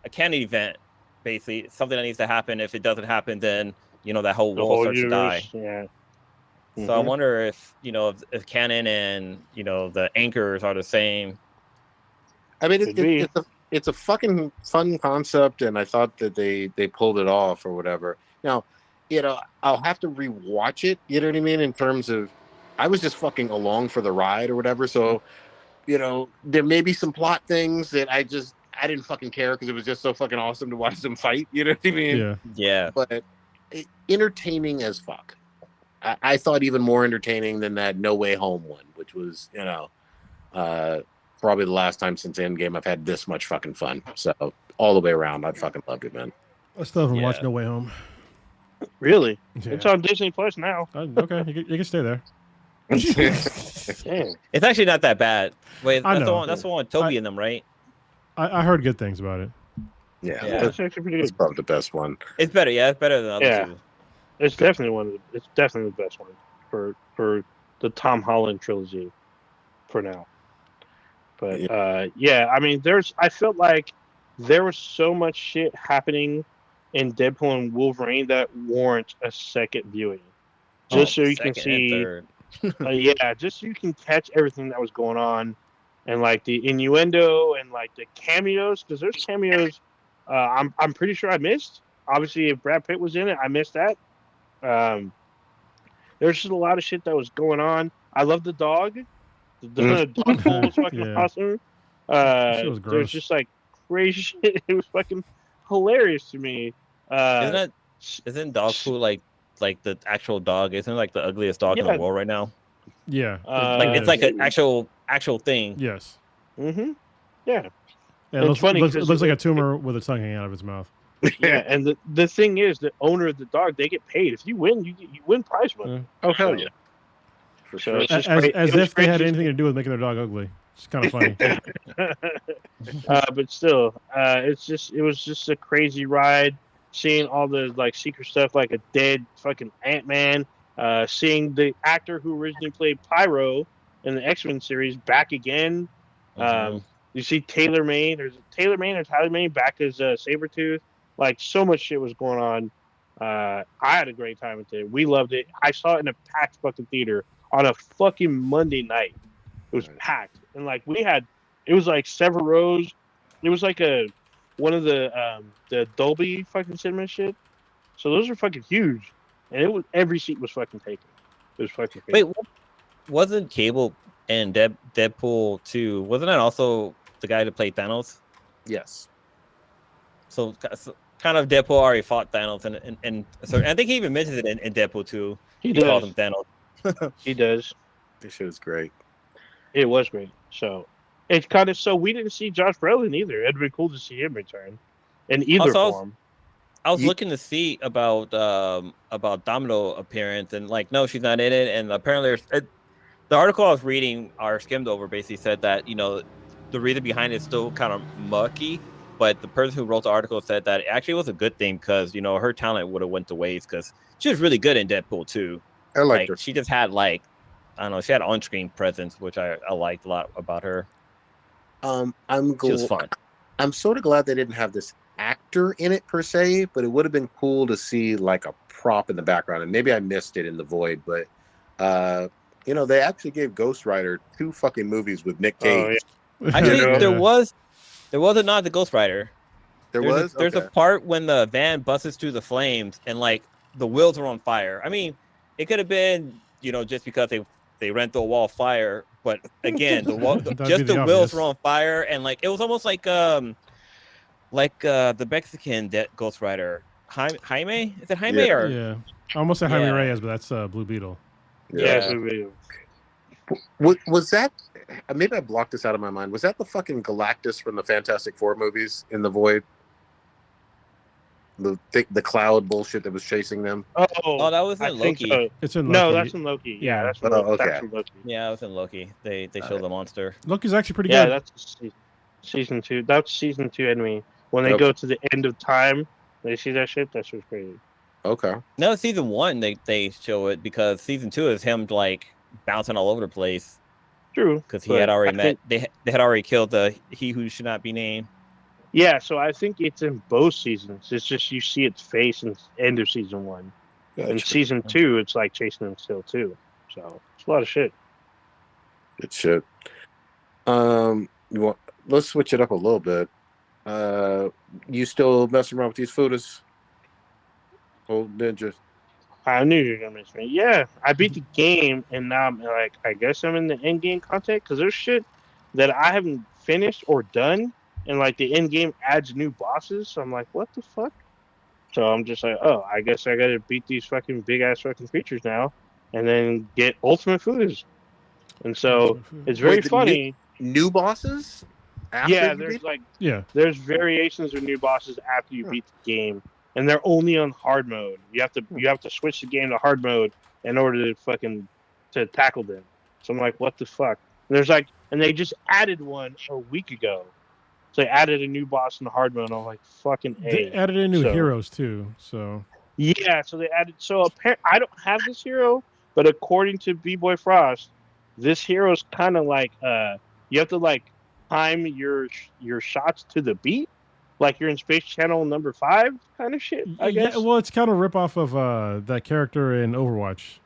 a canon event, basically something that needs to happen. If it doesn't happen, then that whole world starts to die. Yeah. So I wonder if if canon and the anchors are the same. I mean, it's a fucking fun concept, and I thought that they pulled it off or whatever. Now, I'll have to rewatch it. You know what I mean? In terms of, I was just fucking along for the ride or whatever. So. There may be some plot things that I didn't fucking care because it was just so fucking awesome to watch them fight. You know what I mean? Yeah. But entertaining as fuck. I thought even more entertaining than that No Way Home one, which was, probably the last time since Endgame I've had this much fucking fun. So all the way around, I fucking loved it, man. I still haven't watched No Way Home. Really? Yeah. It's on Disney Plus now. Okay, you can stay there. It's actually not that bad. Wait, that's the one with Toby in them, right? I heard good things about it. Yeah. It's actually pretty good. It's probably the best one. It's better, it's better than the other two. It's definitely it's definitely the best one for the Tom Holland trilogy for now. But I mean, I felt like there was so much shit happening in Deadpool and Wolverine that warrants a second viewing, just so you can see. Just so you can catch everything that was going on, and like the innuendo and like the cameos, because there's cameos. I'm pretty sure I missed. Obviously, if Brad Pitt was in it, I missed that. There's just a lot of shit that was going on. I love the dog. The dog pool was fucking awesome. Was gross. There's just like crazy shit. It was fucking hilarious to me. Isn't dog food like the actual dog? Isn't it like the ugliest dog in the world right now? Yeah. It's like an actual thing. Yes. Mm-hmm. Yeah. It looks like a tumor with a tongue hanging out of its mouth. Yeah, and the thing is, the owner of the dog, they get paid. If you win, you win prize money. Oh hell yeah! For sure. As if they had anything to do with making their dog ugly. It's kind of funny. But still, it was just a crazy ride. Seeing all the like secret stuff, like a dead fucking Ant-Man. Seeing the actor who originally played Pyro in the X-Men series back again. You see Tyler Mane back as Sabretooth. Like, so much shit was going on. I had a great time with it. We loved it. I saw it in a packed fucking theater on a fucking Monday night. It was packed. And like it was like several rows. It was like one of the Dolby fucking cinema shit. So those are fucking huge. And every seat was fucking taken. It was fucking crazy. Wait, wasn't Cable and Deadpool 2, wasn't that also the guy that played Thanos? Yes. So kind of Deadpool already fought Thanos, and so I think he even mentions it in Deadpool 2. He calls him Thanos. He does. This shit is great. It was great. So it's kind of so we didn't see Josh Brolin either. It'd be cool to see him return in either form. I was looking to see about Domino appearance, and like, no, she's not in it. And apparently, the article I was reading or skimmed over basically said that the reason behind it is still kind of mucky, but the person who wrote the article said that it actually was a good thing because her talent would have went to waste because she was really good in Deadpool 2. I liked her. She just had I don't know, she had on-screen presence, which I liked a lot about her. She was fun. I'm sort of glad they didn't have this actor in it per se, but it would have been cool to see like a prop in the background, and maybe I missed it in the void, but they actually gave Ghost Rider 2 fucking movies with Nick Cage. Oh, yeah. Actually, there was a nod to Ghost Rider. There's a part when the van busts through the flames and like the wheels are on fire. I mean, it could have been just because they ran through a wall of fire, but again, the wheels were on fire, and like it was almost like the Mexican Ghost Rider, Jaime. Is it Jaime or? Yeah, I almost said Jaime Reyes, but that's Blue Beetle. Yeah, Blue Beetle. Was that? Maybe I blocked this out of my mind. Was that the fucking Galactus from the Fantastic Four movies in the void? The cloud bullshit that was chasing them. Oh, that was in Loki. So. It's in Loki. No, that's in Loki. Yeah, that's in Loki. Okay. That's in Loki. Yeah, it was in Loki. They showed the monster. Loki's actually pretty good. Yeah, that's season 2. That's season 2 enemy. When they go to the end of time, they see that shit. That shit's crazy. Okay. No, season 1 they show it because season 2 is him like bouncing all over the place. True, because he had already they had already killed the he who should not be named. Yeah, so I think it's in both seasons. It's just you see its face in the end of season 1. Gotcha. In season 2, it's like chasing him still too. So it's a lot of shit. Good shit. Let's switch it up a little bit. You still messing around with these foodies? Old ninjas. I knew you were gonna miss me. Yeah, I beat the game, and now I'm like, I guess I'm in the end game content because there's shit that I haven't finished or done, and like the end game adds new bosses. So I'm like, what the fuck? So I'm just like, oh, I guess I gotta beat these fucking big ass fucking creatures now, and then get ultimate foodies. And so it's very funny. New bosses? There's variations of new bosses after you beat the game. And they're only on hard mode. You have to switch the game to hard mode in order to tackle them. So I'm like, what the fuck? And they just added one a week ago. So they added a new boss in the hard mode. And I'm like, fucking A. They added in new heroes too. So yeah, so they added. So I don't have this hero, but according to B-Boy Frost, this hero is kind of like you have to like time your shots to the beat. Like you're in Space Channel number 5 kind of shit, I guess. Yeah, well, it's kind of a ripoff of that character in Overwatch.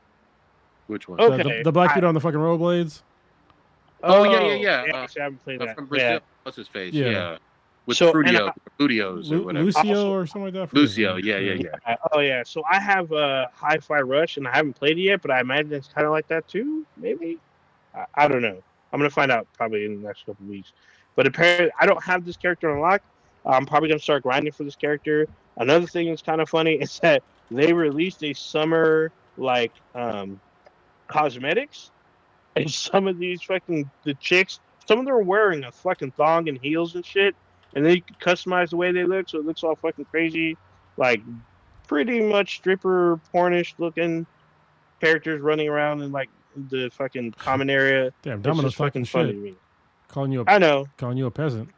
Which one? Okay. The black dude on the fucking rollerblades. Oh, yeah. I haven't played that. From Brazil. What's his face? Yeah. With Fruitios or whatever. Lucio or something like that. Lucio, yeah. Oh, yeah. So I have Hi-Fi Rush, and I haven't played it yet, but I imagine it's kind of like that too, maybe? I don't know. I'm going to find out probably in the next couple of weeks. But apparently, I don't have this character unlocked. I'm probably going to start grinding for this character. Another thing that's kind of funny is that they released a summer, cosmetics. And some of these the chicks, some of them are wearing a fucking thong and heels and shit. And then you can customize the way they look, so it looks all fucking crazy. Like, pretty much stripper, pornish looking characters running around in, the fucking common area. Damn, Domino's fucking funny shit. to me. Calling you a peasant.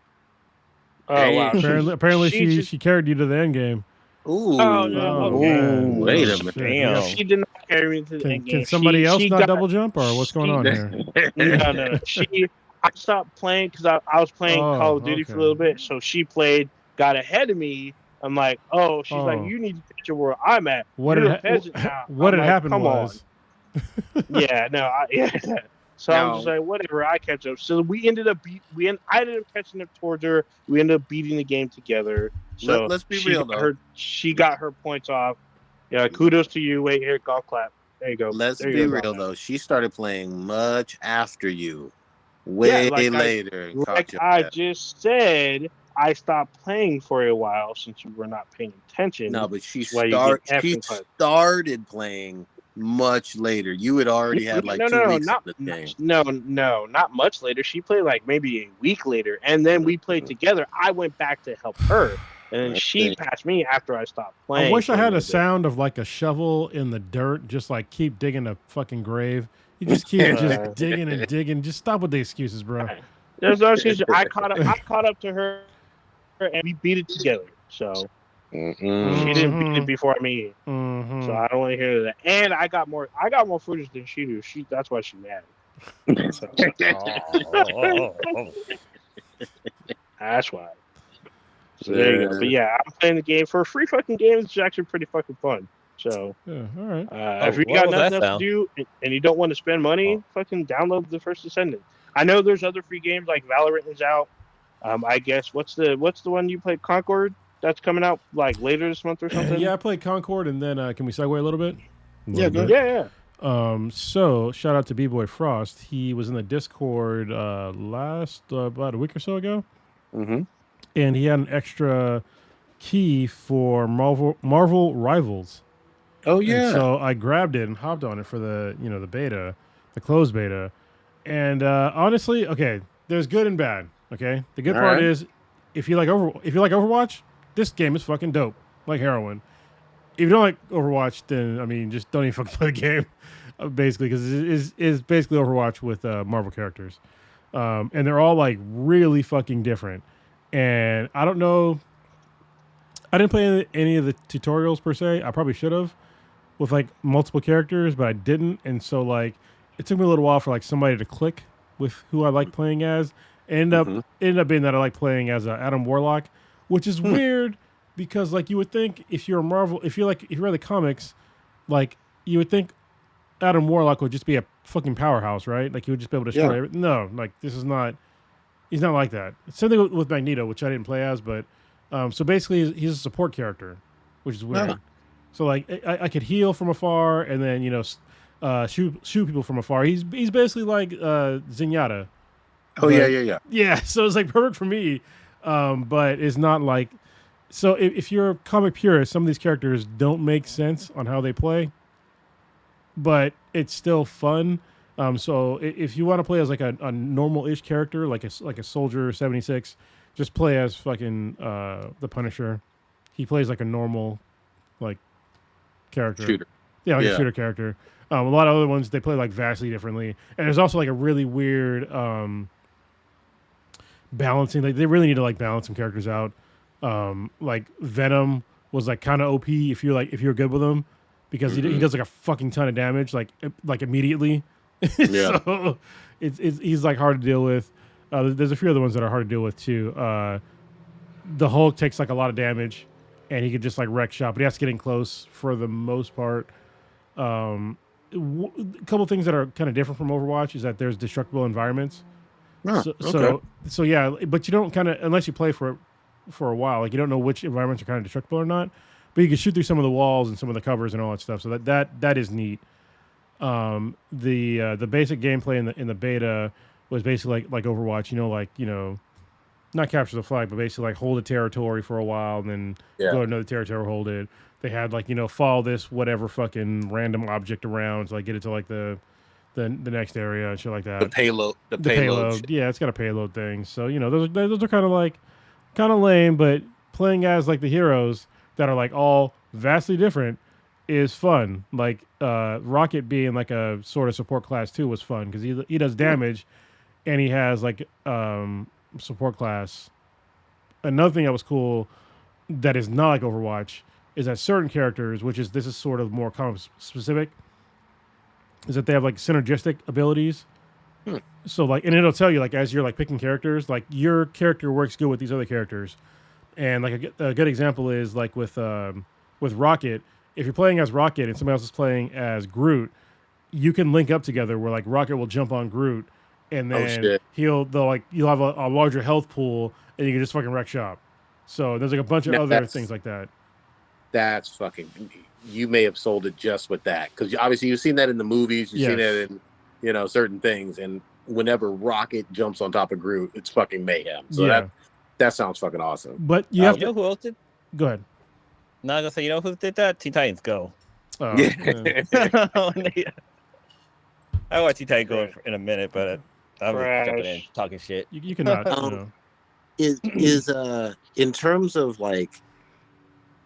Oh, wow. Apparently she carried you to the end game. Ooh. Oh, no. Ooh, wait a minute. Damn. She did not carry me to the end game. Can somebody else not double jump, or what's going on here? No. I stopped playing because I was playing Call of Duty for a little bit. So she got ahead of me. I'm like, she's like, you need to picture where I'm at. What had happened was. Yeah, no, So I'm just like, whatever, I catch up. So we ended up I ended up catching up towards her. We ended up beating the game together. So let's be real though. She got her points off. Yeah, kudos to you. Wait here, golf clap. There you go. Let's be real though. She started playing much after you. Way later. Like I just said, I stopped playing for a while since you were not paying attention. No, but she started playing much later. You had already had like 2 weeks not in the game. No, not much later. She played like maybe a week later, and then we played together. I went back to help her, and then she passed me after I stopped playing. I wish I had a sound of like a shovel in the dirt, just like keep digging a fucking grave. You just keep just digging and digging. Just stop with the excuses, bro. There's no excuse. I caught up to her, and we beat it together. So she didn't beat it before me. So I don't want to hear that. And I got more footage than she do. That's why she's mad. That's why. So there you go. But yeah, I'm playing the game for a free fucking game. It's actually pretty fucking fun. So yeah, all right. If you got nothing else to do and you don't want to spend money, fucking download the First Descendant. I know there's other free games like Valorant is out. I guess what's the one you played, Concord? That's coming out like later this month or something. Yeah, I played Concord, and then can we segue a little bit? Yeah. So shout out to B-Boy Frost. He was in the Discord last about a week or so ago, and he had an extra key for Marvel Rivals. Oh yeah. And so I grabbed it and hopped on it for the the beta, the closed beta, and honestly, okay, there's good and bad. Okay, the good part is if you like Overwatch, this game is fucking dope, like heroin. If you don't like Overwatch, then I mean, just don't even fucking play the game, basically, because it is basically Overwatch with Marvel characters, and they're all like really fucking different. And I don't know, I didn't play any of the tutorials per se. I probably should have with like multiple characters, but I didn't, and so like it took me a little while for like somebody to click with who I like playing as. Ended up being that I like playing as Adam Warlock, which is weird because like you would think if you're a Marvel, if you read the comics, like you would think Adam Warlock would just be a fucking powerhouse, right? Like he would just be able to destroy everything. No, like this is not. He's not like that. Same thing with Magneto, which I didn't play as, but so basically he's a support character, which is weird. So like I could heal from afar and then shoot people from afar. He's basically like Zenyatta. Oh, yeah. Yeah, so it's like perfect for me, but it's not like... So if you're a comic purist, some of these characters don't make sense on how they play, but it's still fun. So if you want to play as like a normal-ish character, like a Soldier 76, just play as fucking the Punisher. He plays like a normal like character. Shooter. Yeah, like a shooter character. A lot of other ones, they play like vastly differently. And there's also like a really weird... balancing, like they really need to like balance some characters out. Like Venom was like kind of OP if you're good with him because he does like a fucking ton of damage like immediately. So he's like hard to deal with. There's a few other ones that are hard to deal with too. The Hulk takes like a lot of damage and he could just like wreck shop, but he has to get in close for the most part. A couple things that are kind of different from Overwatch is that there's destructible environments. So yeah, but you don't kind of, unless you play for a while, like you don't know which environments are kind of destructible or not, but you can shoot through some of the walls and some of the covers and all that stuff. So that is neat. The basic gameplay in the beta was basically like Overwatch, not capture the flag, but basically like hold a territory for a while and then go to another territory, hold it. They had like, follow this whatever fucking random object around to like get it to like the next area and shit like that. The payload. Yeah, it's got a payload thing. So, those are kind of lame, but playing as like the heroes that are like all vastly different is fun. Like Rocket being like a sort of support class too was fun because he does damage and he has like support class. Another thing that was cool that is not like Overwatch is that certain characters, this is sort of more comic specific, is that they have like synergistic abilities. So like, and it'll tell you like as you're like picking characters, like your character works good with these other characters. And like a good example is like with Rocket. If you're playing as Rocket and somebody else is playing as Groot, you can link up together where like Rocket will jump on Groot, and then you'll have a larger health pool, and you can just fucking wreck shop. So there's like a bunch of other things like that. That's fucking. You may have sold it just with that because obviously you've seen that in the movies, you've seen that in certain things, and whenever Rocket jumps on top of Groot, it's fucking mayhem. So That sounds fucking awesome. But you have you know who else did? Go ahead. No, I was gonna say, you know who did that? Teen Titans Go. Oh, Yeah. I watch Teen Titans Go in a minute, but I'm just jumping in, talking shit. You cannot. You know. Is in terms of like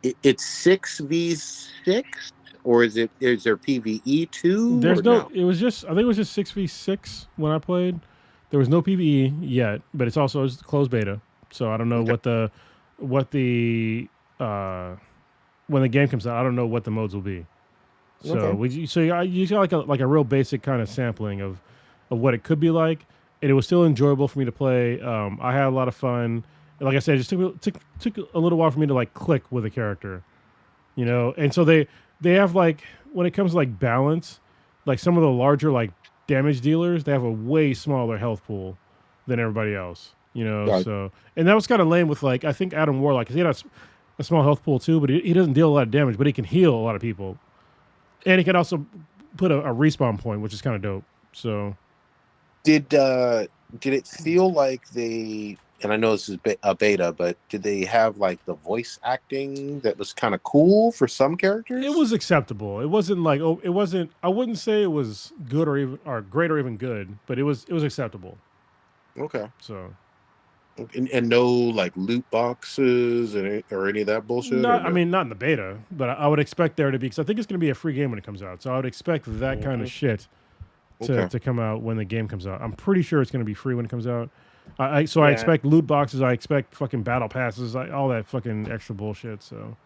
it's 6v6 or is there PvE too? There's no. It was just. I think it was just 6v6 when I played. There was no PvE yet, but it's also closed beta, so I don't know what the when the game comes out, I don't know what the modes will be. So you got like a real basic kind of sampling of what it could be like, and it was still enjoyable for me to play. I had a lot of fun. Like I said, it just took a little while for me to like click with a character, you know. And so they have like when it comes to like balance, like some of the larger like damage dealers, they have a way smaller health pool than everybody else, you know. Right. So and that was kind of lame with like I think Adam Warlock, because he had a small health pool too, but he doesn't deal a lot of damage, but he can heal a lot of people, and he can also put a respawn point, which is kind of dope. So did it feel like they? And I know this is a beta, but did they have like the voice acting that was kind of cool for some characters? It was acceptable. It wasn't like it wasn't. I wouldn't say it was good or great or even good, but it was acceptable. Okay. So, and no like loot boxes or any of that bullshit. No, I mean not in the beta, but I would expect there to be, because I think it's going to be a free game when it comes out. So I would expect that kind of shit to come out when the game comes out. I'm pretty sure it's going to be free when it comes out. I expect loot boxes. I expect fucking battle passes. All that fucking extra bullshit. So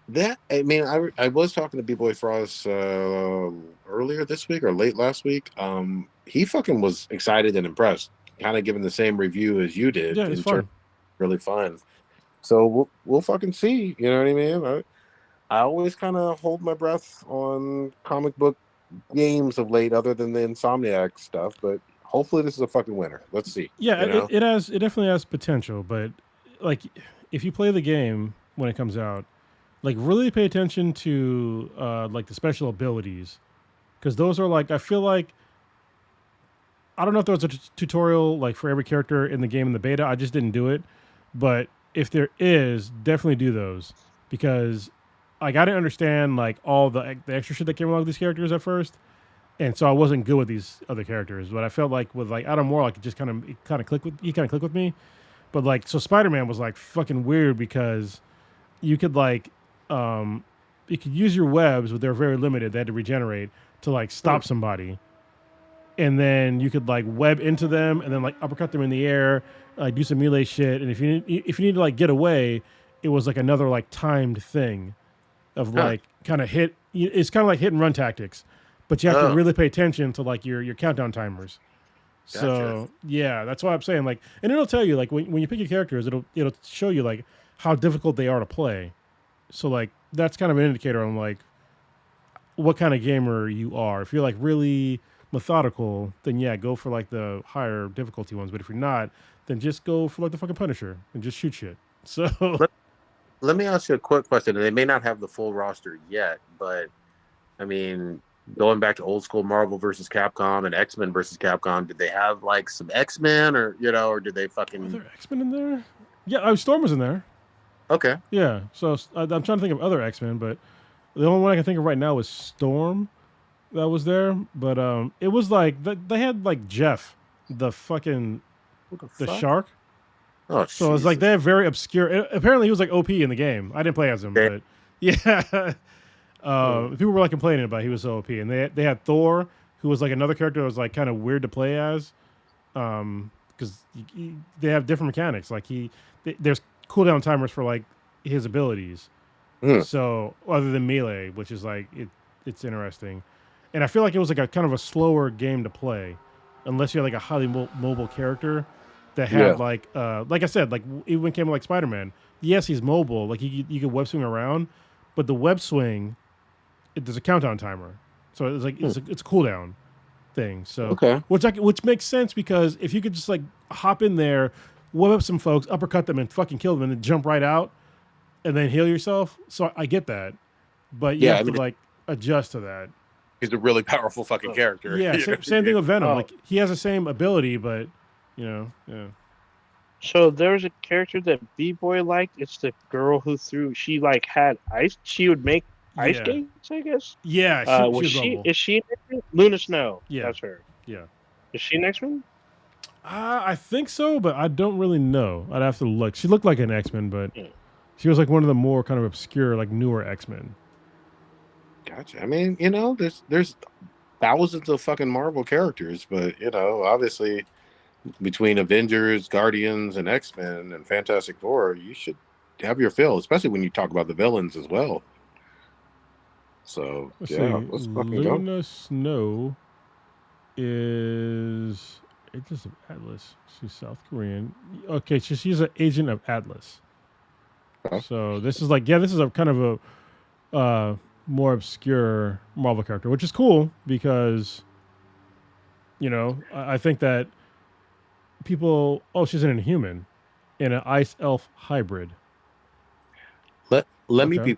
that, I mean, I was talking to B-Boy Frost earlier this week or late last week. He fucking was excited and impressed, kind of giving the same review as you did. Yeah, it's fun. Really fun. So we'll fucking see. You know what I mean? I always kind of hold my breath on comic book games of late, other than the Insomniac stuff, but. Hopefully this is a fucking winner. Let's see. Yeah, it definitely has potential, but like if you play the game when it comes out, like really pay attention to like the special abilities, because those are like, I feel like, I don't know if there was a tutorial like for every character in the game in the beta. I just didn't do it, but if there is, definitely do those, because like I didn't understand like all the extra shit that came along with these characters at first. And so I wasn't good with these other characters, but I felt like with like Adam Warlock, it just kind of clicked with me. But like, so Spider-Man was like fucking weird, because you could like, you could use your webs, but they're very limited. They had to regenerate to like stop somebody, and then you could like web into them and then like uppercut them in the air, do some melee shit. And if you need to like get away, it was like another like timed thing of like kind of hit. It's kind of like hit and run tactics. But you have to really pay attention to like your countdown timers. Gotcha. So yeah, that's why I'm saying like, and it'll tell you like when you pick your characters, it'll show you like how difficult they are to play. So like that's kind of an indicator on like what kind of gamer you are. If you're like really methodical, then yeah, go for like the higher difficulty ones. But if you're not, then just go for like the fucking Punisher and just shoot shit. So let me ask you a quick question. They may not have the full roster yet, but I mean, going back to old school Marvel versus Capcom and X-Men versus Capcom, did they have like some X-Men or did they fucking... Were there X-Men in there? Yeah, Storm was in there. Okay. Yeah, so I'm trying to think of other X-Men, but the only one I can think of right now is Storm that was there. But it was like, they had like Jeff, the fucking... the shark. Oh, so it's like they're very obscure. Apparently he was like OP in the game. I didn't play as him, but yeah. People were like complaining about he was so OP, and they had Thor, who was like another character that was like kind of weird to play as, because they have different mechanics. Like there's cooldown timers for like his abilities. So other than melee, which is like it's interesting, and I feel like it was like a kind of a slower game to play, unless you had like a highly mobile character that had like I said, like even when it came to like Spider-Man. Yes, he's mobile, like you could web swing around, but the web swing, there's a countdown timer, so it's like it's a cooldown thing. So which makes sense, because if you could just like hop in there, web up some folks, uppercut them, and fucking kill them, and then jump right out, and then heal yourself. So I get that, but you have to like adjust to that. He's a really powerful fucking character. Yeah, same thing with Venom. Like he has the same ability, but yeah. So there's a character that B-Boy liked. It's the girl who threw. She like had ice. She would make ice Yeah. skates, I guess. Yeah, Was was she? Rumble. Is she Luna Snow? Yeah. That's her. Yeah. Is she next one? I think so, but I don't really know. I'd have to look. She looked like an X-Men, but she was like one of the more kind of obscure, like newer X-Men. Gotcha. I mean, there's thousands of fucking Marvel characters, but obviously between Avengers, Guardians, and X-Men and Fantastic Four, you should have your fill, especially when you talk about the villains as well. So Let's let's see. fucking go. Luna Snow is Agents of Atlas. She's South Korean. Okay, so she's an agent of Atlas. Okay. So this is this is a kind of a more obscure Marvel character, which is cool because I think that people. Oh, she's an Inhuman in an ice elf hybrid. Let me be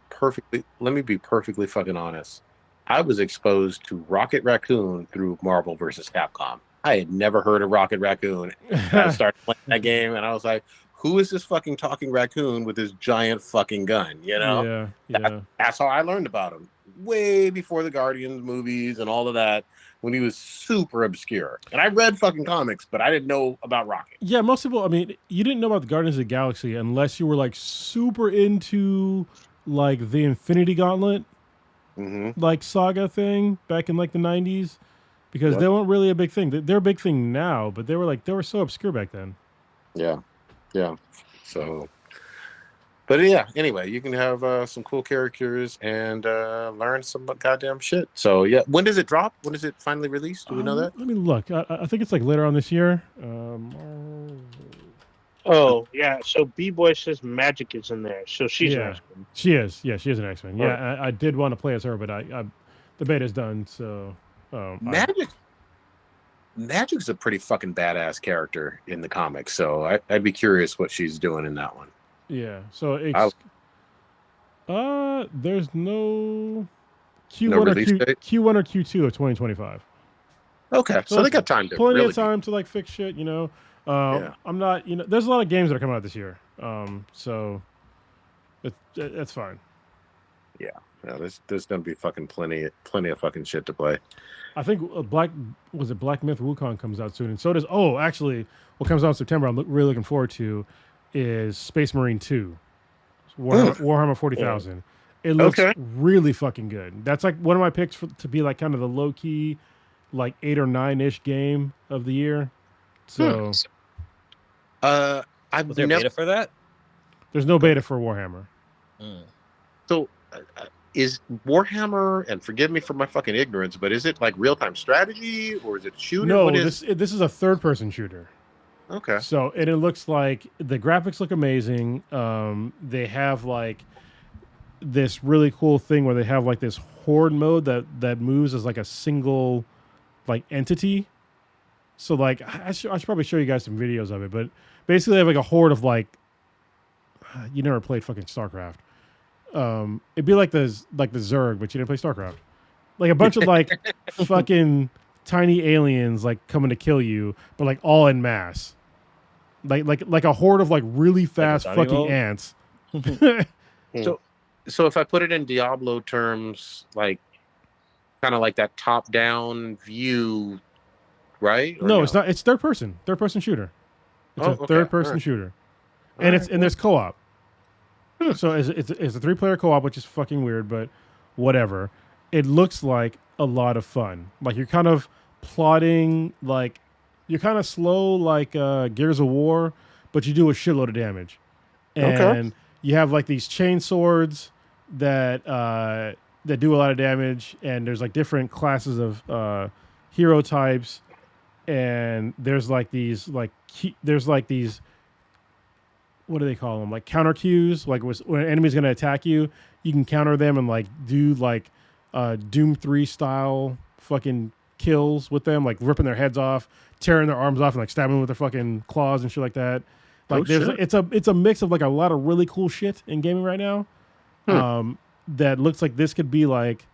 perfectly fucking honest. I was exposed to Rocket Raccoon through Marvel vs. Capcom. I had never heard of Rocket Raccoon. I started playing that game and I was like, who is this fucking talking raccoon with this giant fucking gun? Yeah. That's how I learned about him. Way before the Guardians movies and all of that, when he was super obscure. And I read fucking comics, but I didn't know about Rocket. Yeah, most people, I mean, you didn't know about the Guardians of the Galaxy unless you were like super into like the Infinity Gauntlet like saga thing back in like the 90s, because they weren't really a big thing. They're a big thing now, but they were so obscure back then. Yeah. So, but yeah, anyway, you can have some cool characters and learn some goddamn shit. So yeah, when does it drop? When is it finally released? Do we know that? Let me look. I think it's like later on this year. Oh yeah. So B-Boy says Magic is in there. So she's an X-Men. She is. Yeah, she is an X-Men. Yeah, I did want to play as her, but the beta's done. So Magic's a pretty fucking badass character in the comics, so I'd be curious what she's doing in that one. Yeah, so it's there's no Q1 or Q1 or Q2 of 2025. Okay, so they got time to plenty of time to like fix shit. I'm not. There's a lot of games that are coming out this year. So that's fine. Yeah, there's gonna be fucking plenty of fucking shit to play. I think Black Myth Wukong comes out soon, and so does. Oh, actually, what comes out in September, I'm really looking forward to, is Space Marine 2, Warhammer 40,000. It looks really fucking good. That's like one of my picks to be like kind of the low key, like 8 or 9-ish game of the year. So, was there beta for that? There's no beta for Warhammer. So. Is Warhammer, and forgive me for my fucking ignorance, but is it like real-time strategy or is it shooter? No, this is a third-person shooter. Okay. So, and it looks like the graphics look amazing. They have like this really cool thing where they have like this horde mode that moves as like a single like entity. So like I should probably show you guys some videos of it, but basically they have like a horde of like you never played fucking StarCraft. It'd be like the Zerg, but you didn't play StarCraft. Like a bunch of like fucking tiny aliens like coming to kill you, but like all in mass. Like a horde of like really fast fucking ants. So if I put it in Diablo terms, like kind of like that top down view, right? No, it's not. It's third person shooter. It's a third person shooter, and there's co-op. So it's a 3-player co-op, which is fucking weird, but whatever. It looks like a lot of fun. Like you're kind of plotting, like you're kind of slow, like Gears of War, but you do a shitload of damage. And you have like these chain swords that do a lot of damage, and there's like different classes of hero types, and there's like these what do they call them? Like counter cues. Like when an enemy's going to attack you, you can counter them and like do like Doom 3 style fucking kills with them, like ripping their heads off, tearing their arms off, and like stabbing them with their fucking claws and shit like that. Like it's a mix of like a lot of really cool shit in gaming right now. That looks like this could be like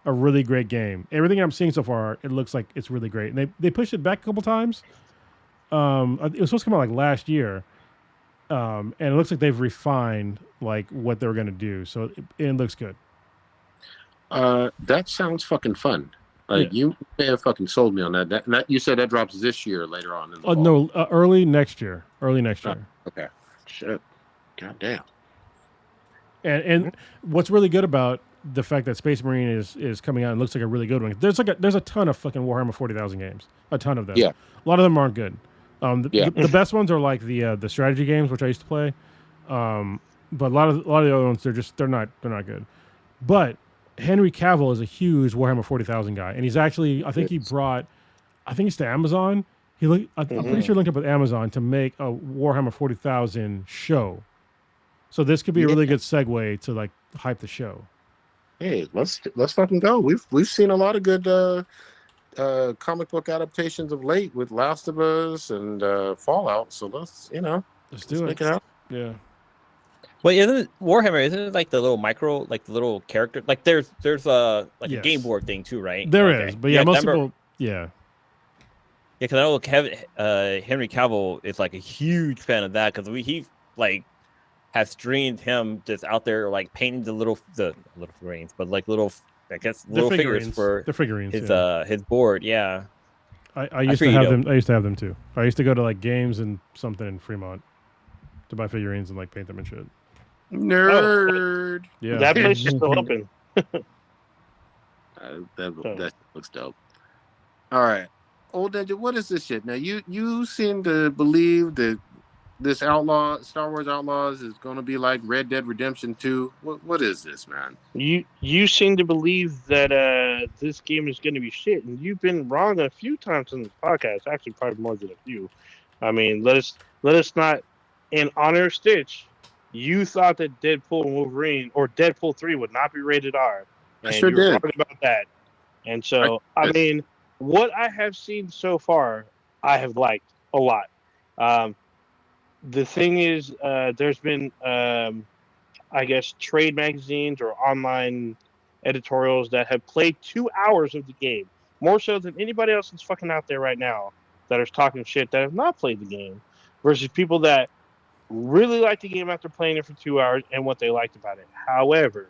a really great game. Everything I'm seeing so far, it looks like it's really great. And they pushed it back a couple times. It was supposed to come out like last year. and it looks like they've refined like what they were going to do. So it looks good. That sounds fucking fun. Like you may have fucking sold me on that. That you said that drops this year later on in the fall. No, early next year. Early next year. Okay. Shit. God damn. And what's really good about the fact that Space Marine is coming out and looks like a really good one. There's a ton of fucking Warhammer 40,000 games. A ton of them. Yeah. A lot of them aren't good. The best ones are like the strategy games, which I used to play. But a lot of the other ones they're not good. But Henry Cavill is a huge Warhammer 40,000 guy, and he's actually I think it's to Amazon. I'm pretty sure linked up with Amazon to make a Warhammer 40,000 show. So this could be a really good segue to like hype the show. Hey, let's fucking go. We've seen a lot of good comic book adaptations of late with Last of Us and Fallout. So let's do it. Make it out. Yeah. Well, isn't it like the little micro, like the little character? Like there's a game board thing too, right? There is, but most people, Yeah, because I know Henry Cavill is like a huge fan of that because he like has streamed him just out there like painting the little figurines, but like little figures for the figurines. His board. Yeah, I used to have them. I used to have them too. I used to go to like games and something in Fremont to buy figurines and like paint them and shit. Nerd. Yeah, that place is still open. That looks dope. All right, Old Ninja, what is this shit? Now you seem to believe that this Star Wars Outlaws is going to be like Red Dead Redemption 2. What is this, man? You seem to believe that this game is going to be shit, and you've been wrong a few times in this podcast. Actually, probably more than a few. I mean, let us not, in honor of Stitch, you thought that Deadpool and Wolverine or Deadpool 3 would not be rated R. I sure did. Wrong about that. And so, I mean, what I have seen so far, I have liked a lot. The thing is, there's been, I guess, trade magazines or online editorials that have played 2 hours of the game, more so than anybody else that's fucking out there right now that is talking shit that have not played the game, versus people that really liked the game after playing it for 2 hours and what they liked about it. However,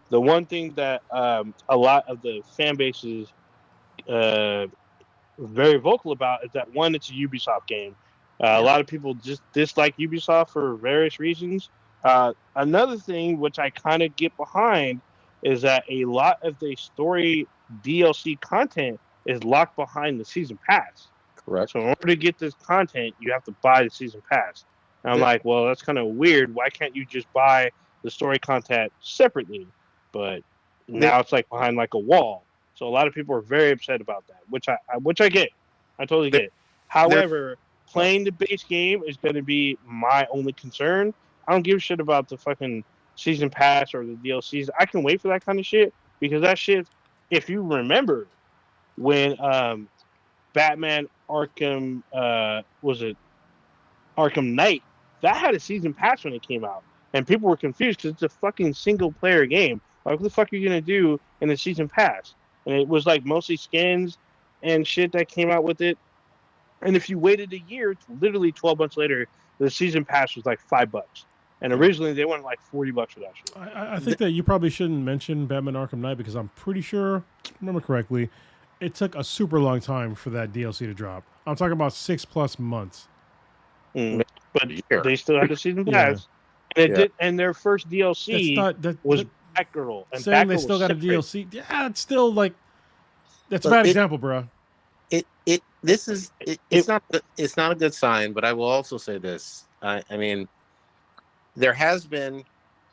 the one thing that a lot of the fan base is very vocal about is that, one, it's a Ubisoft game. A lot of people just dislike Ubisoft for various reasons. Another thing which I kind of get behind is that a lot of the story DLC content is locked behind the season pass. Correct. So in order to get this content, you have to buy the season pass. And I'm like, well, that's kind of weird. Why can't you just buy the story content separately? But now it's like behind like a wall. So a lot of people are very upset about that, which I get. I totally get it. However, playing the base game is going to be my only concern. I don't give a shit about the fucking season pass or the DLCs. I can wait for that kind of shit because that shit, if you remember when Batman Arkham, Arkham Knight, that had a season pass when it came out. And people were confused because it's a fucking single player game. Like, what the fuck are you going to do in the season pass? And it was like mostly skins and shit that came out with it. And if you waited a year, literally 12 months later, the season pass was like $5. And originally they went like $40 for that shit. I think that you probably shouldn't mention Batman Arkham Knight because I'm pretty sure, if I remember correctly, it took a super long time for that DLC to drop. I'm talking about 6+ months. But they still had the season pass. And it did, and their first DLC was Batgirl. And saying Batgirl they still got a DLC. Yeah, it's still like that's a But bad example, bro. It's not a good sign, but I will also say this. I mean, there has been,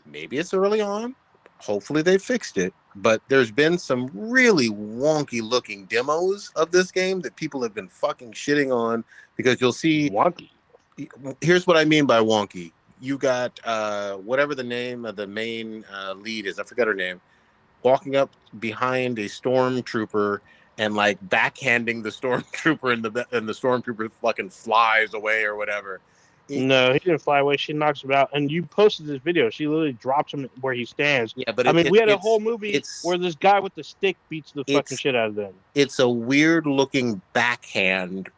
maybe it's early on, hopefully they fixed it, but there's been some really wonky looking demos of this game that people have been fucking shitting on because you'll see wonky. Here's what I mean by wonky. You got whatever the name of the main lead is, I forgot her name, walking up behind a stormtrooper and like backhanding the stormtrooper and the stormtrooper fucking flies away or whatever. No, he didn't fly away. She knocks him out. And you posted this video. She literally drops him where he stands. Yeah, but we had a whole movie where this guy with the stick beats the fucking shit out of them. It's a weird looking backhand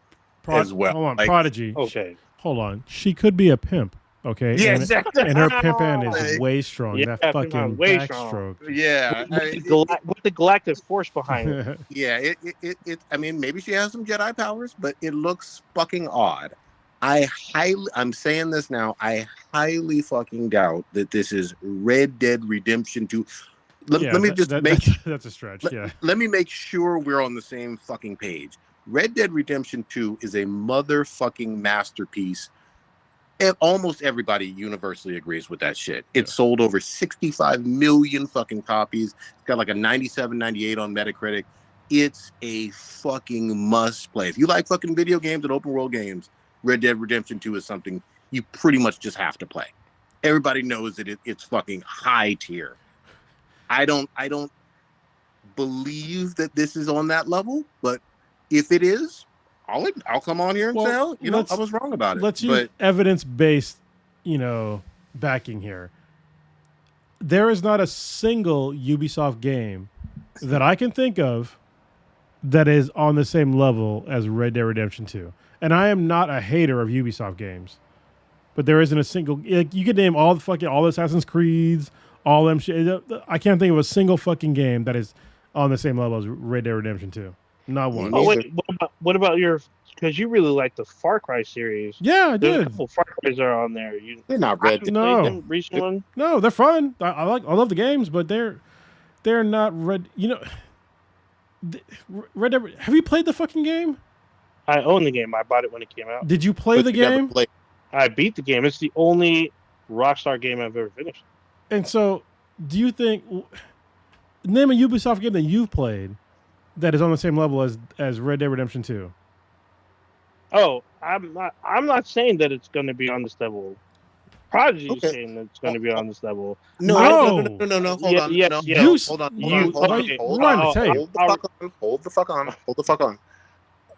as well. Hold on, like, Prodigy. Okay. Hold on. She could be a pimp. Okay. Yeah, and, exactly. and her pimp hand is way strong. Yeah, that pimp hand fucking way backstroke. Yeah, with the galactic force behind it. yeah. I mean, maybe she has some Jedi powers, but it looks fucking odd. I'm saying this now. I highly fucking doubt that this is Red Dead Redemption 2. Let me just that's a stretch. Let me make sure we're on the same fucking page. Red Dead Redemption 2 is a motherfucking masterpiece. And almost everybody universally agrees with that shit. It sold over 65 million fucking copies. It's got like a 97, 98 on Metacritic. It's a fucking must play. If you like fucking video games and open world games, Red Dead Redemption 2 is something you pretty much just have to play. Everybody knows that it's fucking high tier. I don't believe that this is on that level, but if it is, I'll come on here and say, I was wrong about it. Let's use evidence-based, backing here. There is not a single Ubisoft game that I can think of that is on the same level as Red Dead Redemption 2. And I am not a hater of Ubisoft games, but there isn't a single. Like, you could name all the Assassin's Creeds, all them shit. I can't think of a single fucking game that is on the same level as Red Dead Redemption 2. Not one. Oh wait, what about your? Because you really like the Far Cry series. Yeah, I did. A couple Far Cries are on there. They're not Red. No, recent one. No, they're fun. I love the games, but they're not Red. Red Dead. Have you played the fucking game? I own the game. I bought it when it came out. Did you play the game? I beat the game. It's the only Rockstar game I've ever finished. And so, do you think? Name a Ubisoft game that you've played that is on the same level as Red Dead Redemption 2. Oh, I'm not saying that it's going to be on this level. Prodigy is saying that it's going to be on this level. No. Hold the fuck on.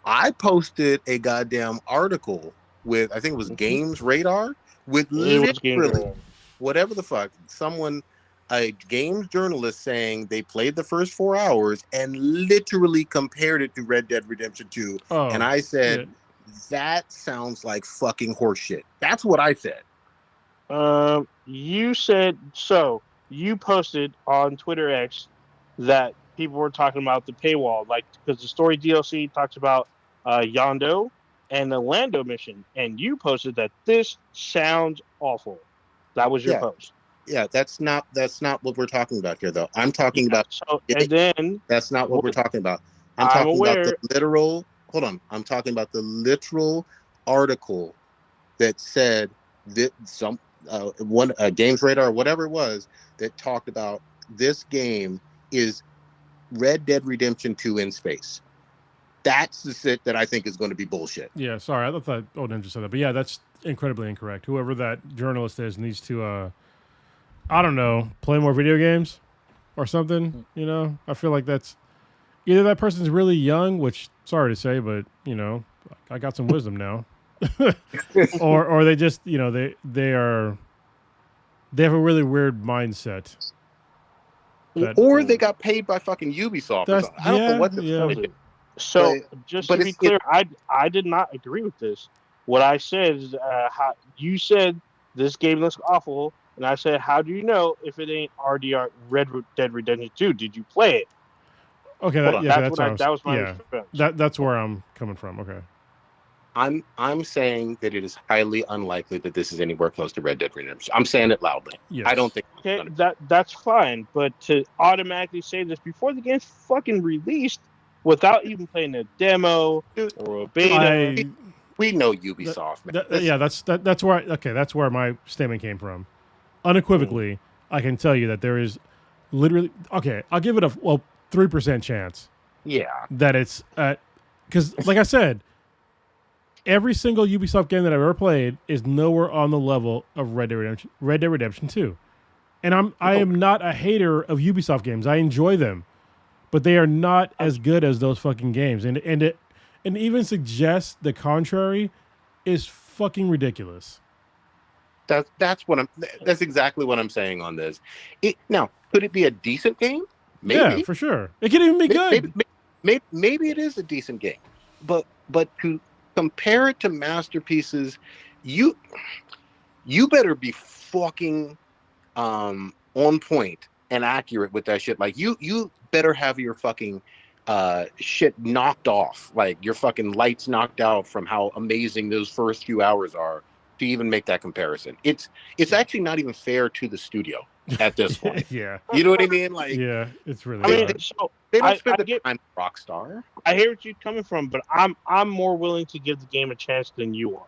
I posted a goddamn article with, I think it was Games Radar, with literally whatever the fuck, a games journalist saying they played the first 4 hours and literally compared it to Red Dead Redemption 2. And I said, that sounds like fucking horseshit. That's what I said. You posted on Twitter X that people were talking about the paywall, like, because the story DLC talks about Yondo and the Lando mission, and you posted that this sounds awful. That was your post. Yeah, that's not what we're talking about here, though. I'm talking about. That's not what we're talking about. I'm talking about the literal. Hold on. I'm talking about the literal article that said that Games Radar or whatever it was that talked about this game is Red Dead Redemption 2 in space. That's the shit that I think is going to be bullshit. Yeah, sorry, I thought Old Ninja said that, but yeah, that's incredibly incorrect. Whoever that journalist is needs to, I don't know, play more video games or something. I feel like that's either that person's really young, which sorry to say, but I got some wisdom now, or they just they have a really weird mindset. Or they got paid by fucking Ubisoft. I don't know what the fuck. So, just to be clear, I did not agree with this. What I said is, how you said this game looks awful, and I said, how do you know if it ain't RDR Red Dead Redemption 2? Did you play it? Okay, that's where I'm coming from. Okay, I'm saying that it is highly unlikely that this is anywhere close to Red Dead Redemption. I'm saying it loudly. Yes. I don't think. Okay, that's fine, but to automatically say this before the game's fucking released, without even playing a demo or a beta, we know Ubisoft. That's where my statement came from. Unequivocally, I can tell you that there is literally. Okay, I'll give it a 3% chance. Yeah, that it's because, like I said, every single Ubisoft game that I've ever played is nowhere on the level of Red Dead Redemption 2. And I am not a hater of Ubisoft games. I enjoy them. But they are not as good as those fucking games, and even suggest the contrary is fucking ridiculous. That's exactly what I'm saying on this. Now, could it be a decent game? Maybe. Yeah, for sure. It could even be good. Maybe it is a decent game, but to compare it to masterpieces, you better be fucking on point and accurate with that shit. Like you better have your fucking shit knocked off, like your fucking lights knocked out from how amazing those first few hours are to even make that comparison. It's actually not even fair to the studio at this point. Yeah, you know what I mean? Like, yeah, it's really. I mean, hard. so they don't spend I the time with Rockstar. I hear what you're coming from, but I'm more willing to give the game a chance than you are.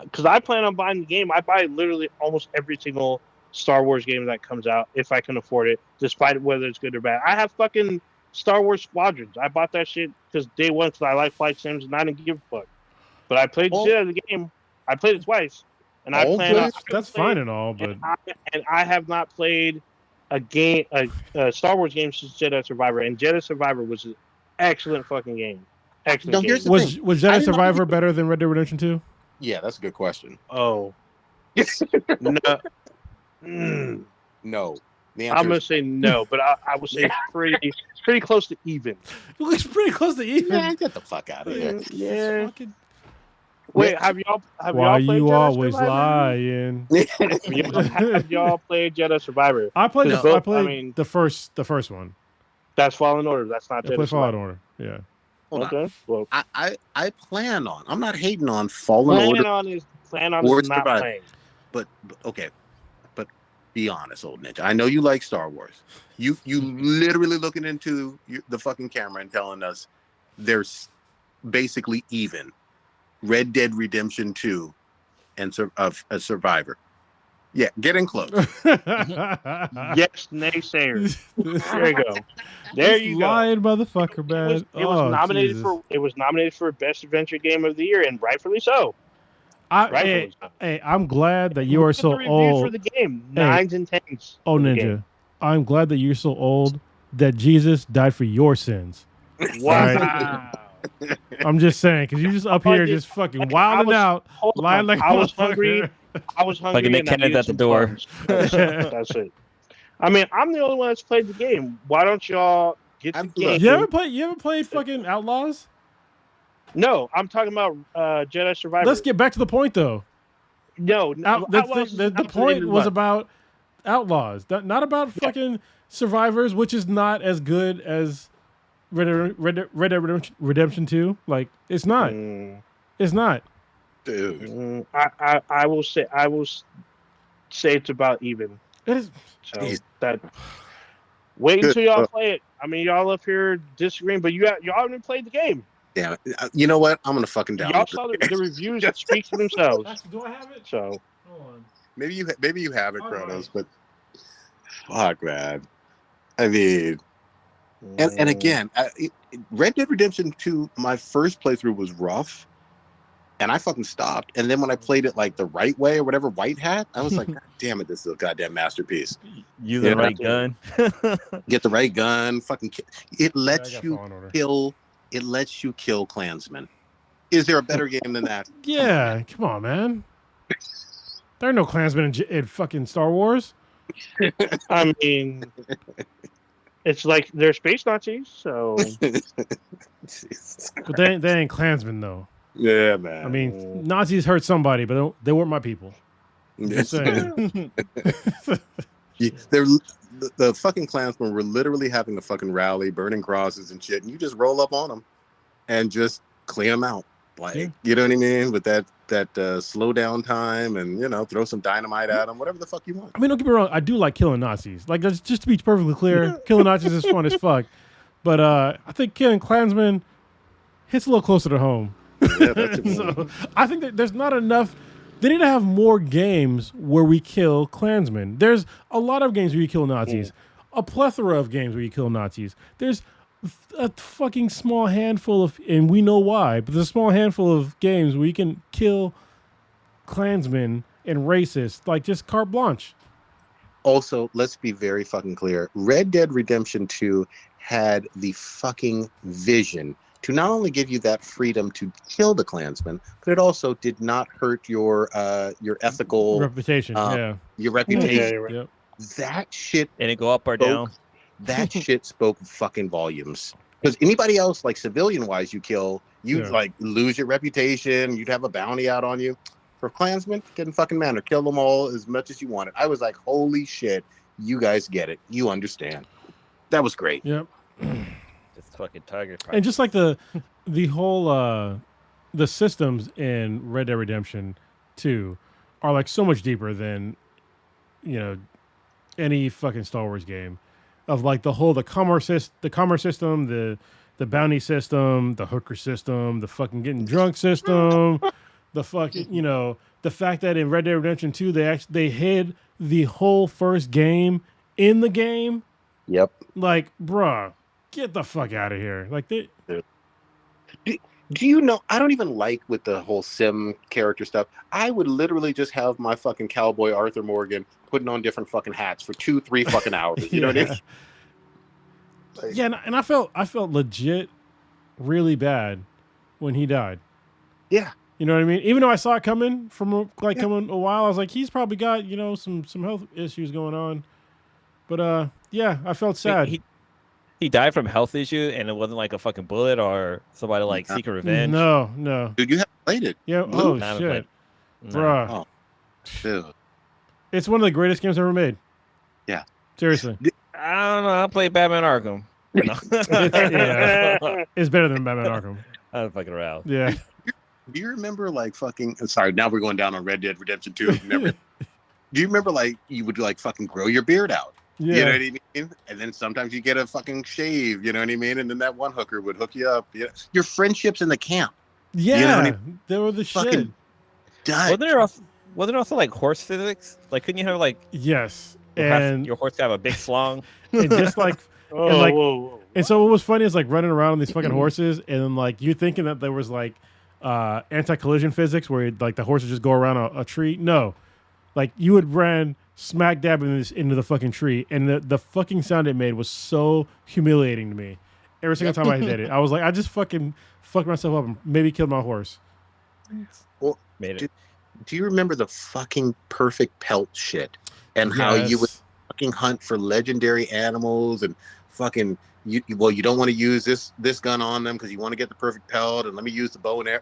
Because I plan on buying the game. I buy literally almost every single Star Wars game that comes out if I can afford it, despite whether it's good or bad. I have fucking Star Wars Squadrons. I bought that shit because day one because I like flight sims and I didn't give a fuck. But I played the shit out of the game. I played it twice, and I plan on. That's fine and all, but I have not played a game, a Star Wars game since Jedi Survivor, and Jedi Survivor was an excellent fucking game. Excellent. Game. Was Jedi Survivor better than Red Dead Redemption 2? Yeah, that's a good question. Oh, no. No. I'm gonna say no, but I would say pretty close to even. It looks pretty close to even. Yeah, get the fuck out of here. Yeah. Wait, have y'all Why played you Jedi always Survivor? lying? Have y'all played Jedi Survivor? I played. No. I played the first one. That's Fallen Order. That's not I Jedi played Survivor. Fallen Order. Yeah. Okay. Well, I plan on. I'm not hating on Fallen Order. Plan on is not playing. But okay. But be honest, old ninja. I know you like Star Wars. You literally looking into the fucking camera and telling us there's basically even Red Dead Redemption 2 and of a Survivor. Yeah, getting close. Yes, naysayers. There you go. There you go. Lying motherfucker, man. It was nominated for Best Adventure Game of the Year, and rightfully so. Hey, I'm glad that you are so old. For the game, 9s and 10s. Oh, Ninja, I'm glad that you're so old that Jesus died for your sins. Wow. Right? I'm just saying, because you're just up here just fucking wilding out, lying like I was hungry. I was hungry. Like Nick Kennedy at the door. That's it. I mean, I'm the only one that's played the game. Why don't y'all get the game? You ever played fucking Outlaws? No, I'm talking about Jedi Survivor. Let's get back to the point, though. No, the point was about Outlaws, not about fucking Survivors, which is not as good as Red Dead Redemption 2. Like, it's not. It's not. Dude. I will say it's about even. It is. So that. Wait until y'all play it. I mean, y'all up here disagreeing, but y'all haven't played the game. Yeah, you know what? I'm gonna fucking download. Y'all saw the reviews that speak for themselves. Do I have it? So, hold on. Maybe you have it, Kronos, but fuck, man. I mean, and again, Red Dead Redemption 2, my first playthrough was rough, and I fucking stopped. And then when I played it like the right way or whatever, white hat, I was like, God damn it, this is a goddamn masterpiece. Use the right gun. Get the right gun. Fucking. It lets you kill. It lets you kill Klansmen. Is there a better game than that? Yeah, come on, man. There are no Klansmen in fucking Star Wars. I mean, it's like they're space Nazis, so. But they ain't Klansmen, though. Yeah, man. I mean, Nazis hurt somebody, but they weren't my people. Just saying. The fucking Klansmen were literally having a fucking rally, burning crosses and shit, and you just roll up on them and just clean them out. Like, you know what I mean? With that slow down time and, throw some dynamite at them, whatever the fuck you want. I mean, don't get me wrong. I do like killing Nazis. Like, just to be perfectly clear, killing Nazis is fun as fuck. But I think killing Klansmen hits a little closer to home. Yeah, that's so I think that there's not enough. They need to have more games where we kill Klansmen. There's a lot of games where you kill Nazis. A plethora of games where you kill Nazis. There's a fucking small handful of, and we know why, but there's a small handful of games where you can kill Klansmen and racists, like just carte blanche. Also, let's be very fucking clear. Red Dead Redemption 2 had the fucking vision to not only give you that freedom to kill the Klansmen, but it also did not hurt your ethical reputation. Your reputation. Yeah, right. Yep. That shit. And it go up or down. That shit spoke fucking volumes. Because anybody else, like civilian wise, you kill, like lose your reputation. You'd have a bounty out on you. for Klansmen, get in fucking manner. Kill them all as much as you wanted. I was like, holy shit, you guys get it. You understand. That was great. Yep. This fucking tiger. And just like the whole the systems in Red Dead Redemption 2 are like so much deeper than, you know, any fucking Star Wars game. Of like the commerce system, the bounty system, the hooker system, the fucking getting drunk system, the fucking, you know, the fact that in Red Dead Redemption 2 they hid the whole first game in the game. Yep. Like, bruh, get the fuck out of here. Like they. Do you know, I don't even like with the whole sim character stuff. I would literally just have my fucking cowboy Arthur Morgan putting on different fucking hats for 2-3 fucking hours. You know what I mean? Like, yeah, and I felt legit really bad when he died. Yeah. You know what I mean? Even though I saw it coming from coming a while, I was like, he's probably got, you know, some health issues going on. But yeah, I felt sad. He died from health issue, and it wasn't like a fucking bullet or somebody like seeking revenge. No. Dude, you haven't played it. Yeah. Oh shit, bruh. Oh, dude. It's one of the greatest games ever made. Yeah. Seriously. I don't know. I played Batman Arkham. No. It's better than Batman Arkham. I'm fucking around. Yeah. Do you remember like fucking? Sorry, now we're going down on Red Dead Redemption 2. Do you remember like you would like fucking grow your beard out? Yeah. You know what I mean? And then sometimes you get a fucking shave, you know what I mean? And then that one hooker would hook you up. Yeah. Your friendships in the camp. Yeah. You know what I mean? They were the fucking shit. Wasn't there also like horse physics? Like, couldn't you have like yes, and your horse have a big slong? And just like whoa. And so what was funny is like running around on these fucking horses, and then like you thinking that there was like anti-collision physics where like the horses just go around a tree. No, like you would ran smack dab into the fucking tree, and the fucking sound it made was so humiliating to me. Every single time I did it, I was like, I just fucking fucked myself up and maybe killed my horse. Well, made it. Do you remember the fucking perfect pelt shit and how you would fucking hunt for legendary animals and fucking you don't want to use this gun on them because you want to get the perfect pelt, and let me use the bow and arrow.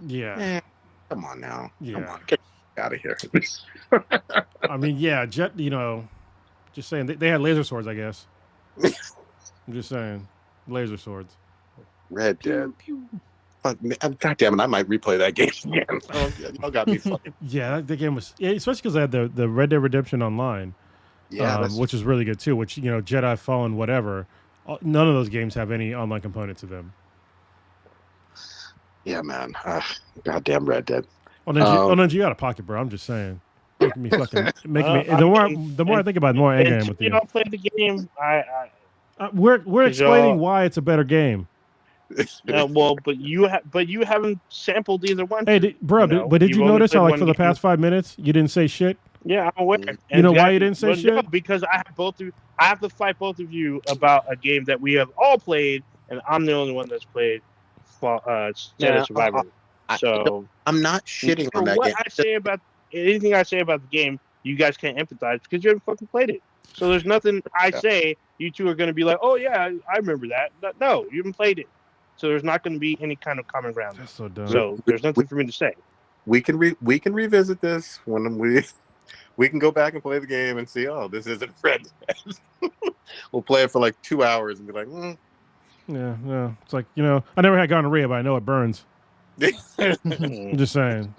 Yeah. Come on now. Yeah. Come on. Get out of here. I mean, yeah, Jet, you know, just saying they had laser swords, I guess. I'm just saying, laser swords. Red Dead. God damn it! I might replay that game again. Y'all got me fucking. Yeah, the game was, especially because I had the Red Dead Redemption Online, which is really good too. Which, you know, Jedi Fallen, whatever. None of those games have any online component to them. Yeah, man. Goddamn Red Dead. Oh, no, you got a pocket, bro. I'm just saying. Making me. The more I think about it, the more angry I am with you. You don't play the game. We're explaining why it's a better game. Well, but you haven't sampled either one. Hey, bro, but did you notice how like for the past 5 minutes you didn't say shit? Yeah, I'm aware. You know why you didn't say shit? No, because I have both of you. I have to fight both of you about a game that we have all played, and I'm the only one that's played. Jedi Survivor. So I'm not shitting on that game. Anything I say about the game, you guys can't empathize because you haven't fucking played it. So there's nothing I say you two are going to be like, oh yeah, I remember that. No, you haven't played it. So there's not going to be any kind of common ground. That's so dumb. So there's nothing for me to say. We can revisit this when we can go back and play the game and see. Oh, this isn't Red Dead. We'll play it for like 2 hours and be like, Yeah. It's like, you know, I never had gonorrhea, but I know it burns. I'm just saying.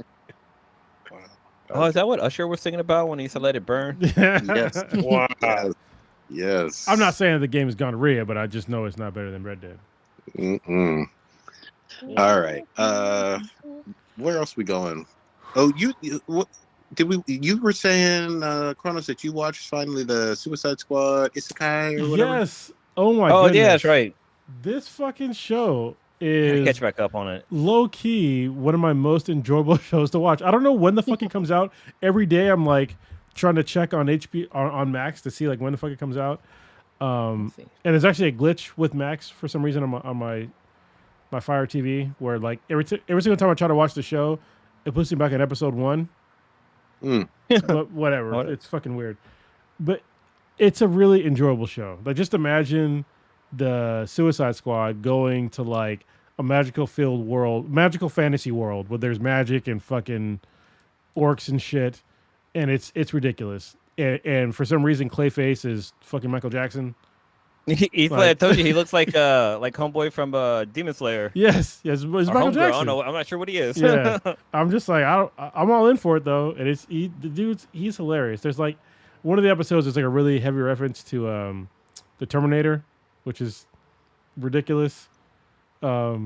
Oh, is that what Usher was thinking about when he said "Let It Burn"? Yes. Wow. Yes. I'm not saying the game is gonorrhea, but I just know it's not better than Red Dead. All right. Where else we going? Oh, you were saying, Kronos, that you watched finally the Suicide Squad Isekai or whatever? Yes. Oh my goodness. Yeah, that's right. This fucking show is catch back up on it. Low key one of my most enjoyable shows to watch. I don't know when the fuck it comes out. Every day I'm like trying to check on on Max to see like when the fuck it comes out. And there's actually a glitch with Max for some reason on my Fire TV where like every single time I try to watch the show, it puts me back in episode 1. But whatever. It's fucking weird. But it's a really enjoyable show. Like just imagine the Suicide Squad going to like a magical fantasy world where there's magic and fucking orcs and shit, and it's ridiculous. And for some reason, Clayface is fucking Michael Jackson. He's like, I told you, he looks like homeboy from Demon Slayer. Yes, it's Michael Jackson. I don't know. I'm not sure what he is. Yeah, I'm just like I'm all in for it though, and he's hilarious. There's like one of the episodes is like a really heavy reference to the Terminator, which is ridiculous. But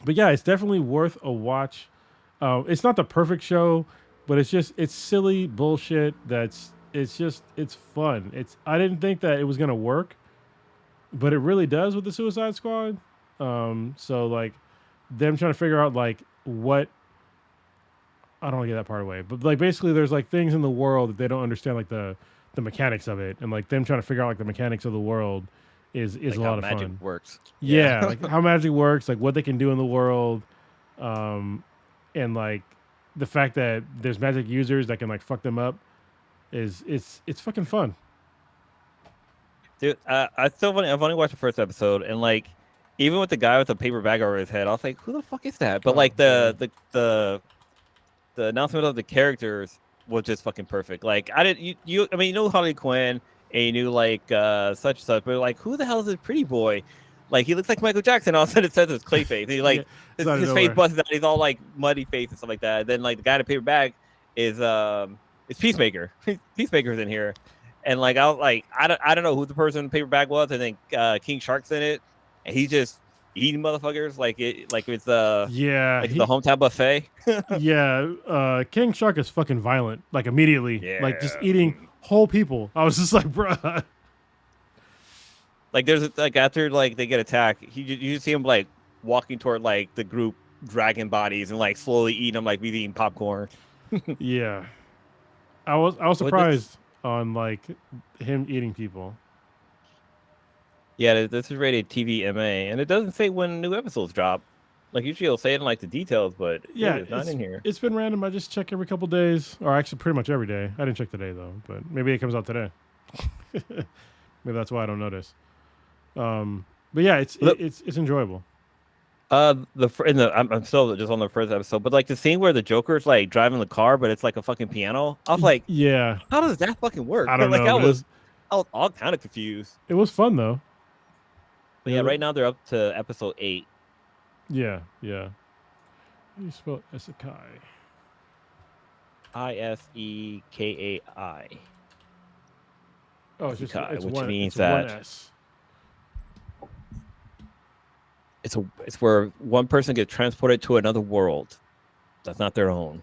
yeah, it's definitely worth a watch. It's not the perfect show, but it's silly bullshit. It's fun. I didn't think that it was gonna work, but it really does with the Suicide Squad. So like them trying to figure out like what, I don't want to get that part away, but like basically there's like things in the world that they don't understand, like the mechanics of it, and like them trying to figure out like the mechanics of the world is like a lot of magic fun. Works. Yeah, like how magic works, like what they can do in the world, and like the fact that there's magic users that can like fuck them up it's fucking fun. Dude, I've only watched the first episode, and like even with the guy with the paper bag over his head, I was like, who the fuck is that? But like the announcement of the characters was just fucking perfect. Like I mean you know Harley Quinn, and you knew like such and such, but like who the hell is this pretty boy? Like he looks like Michael Jackson. All of a sudden it says it's Clayface. He like his face busts out. He's all like muddy face and stuff like that. And then like the guy in the paper bag is Peacemaker. Peacemaker's in here, and like I was like I don't know who the person in the paper bag was. I think King Shark's in it, and he's just eating motherfuckers like it's the hometown buffet. Yeah, King Shark is fucking violent. Like immediately, like just eating whole people. I was just like, bruh. Like there's like after like they get attacked, you see him like walking toward like the group dragging bodies and like slowly eating them like we've eating popcorn. Yeah, I was surprised on like him eating people. Yeah, this is rated TV MA, and it doesn't say when new episodes drop. Like usually it'll say it in like the details, but yeah, it's not in here. It's been random. I just check every couple days, or actually pretty much every day. I didn't check today though, but maybe it comes out today. Maybe that's why I don't notice. But yeah, it's enjoyable. I'm still just on the first episode, but like the scene where the Joker's like driving the car, but it's like a fucking piano. I was like, yeah, how does that fucking work? I don't know. I was all kind of confused. It was fun though. But yeah, right now they're up to episode 8. Yeah. How do you spell Isekai? Isekai. Oh, it's Isekai, just which one, means it's that one S. It's where one person gets transported to another world that's not their own.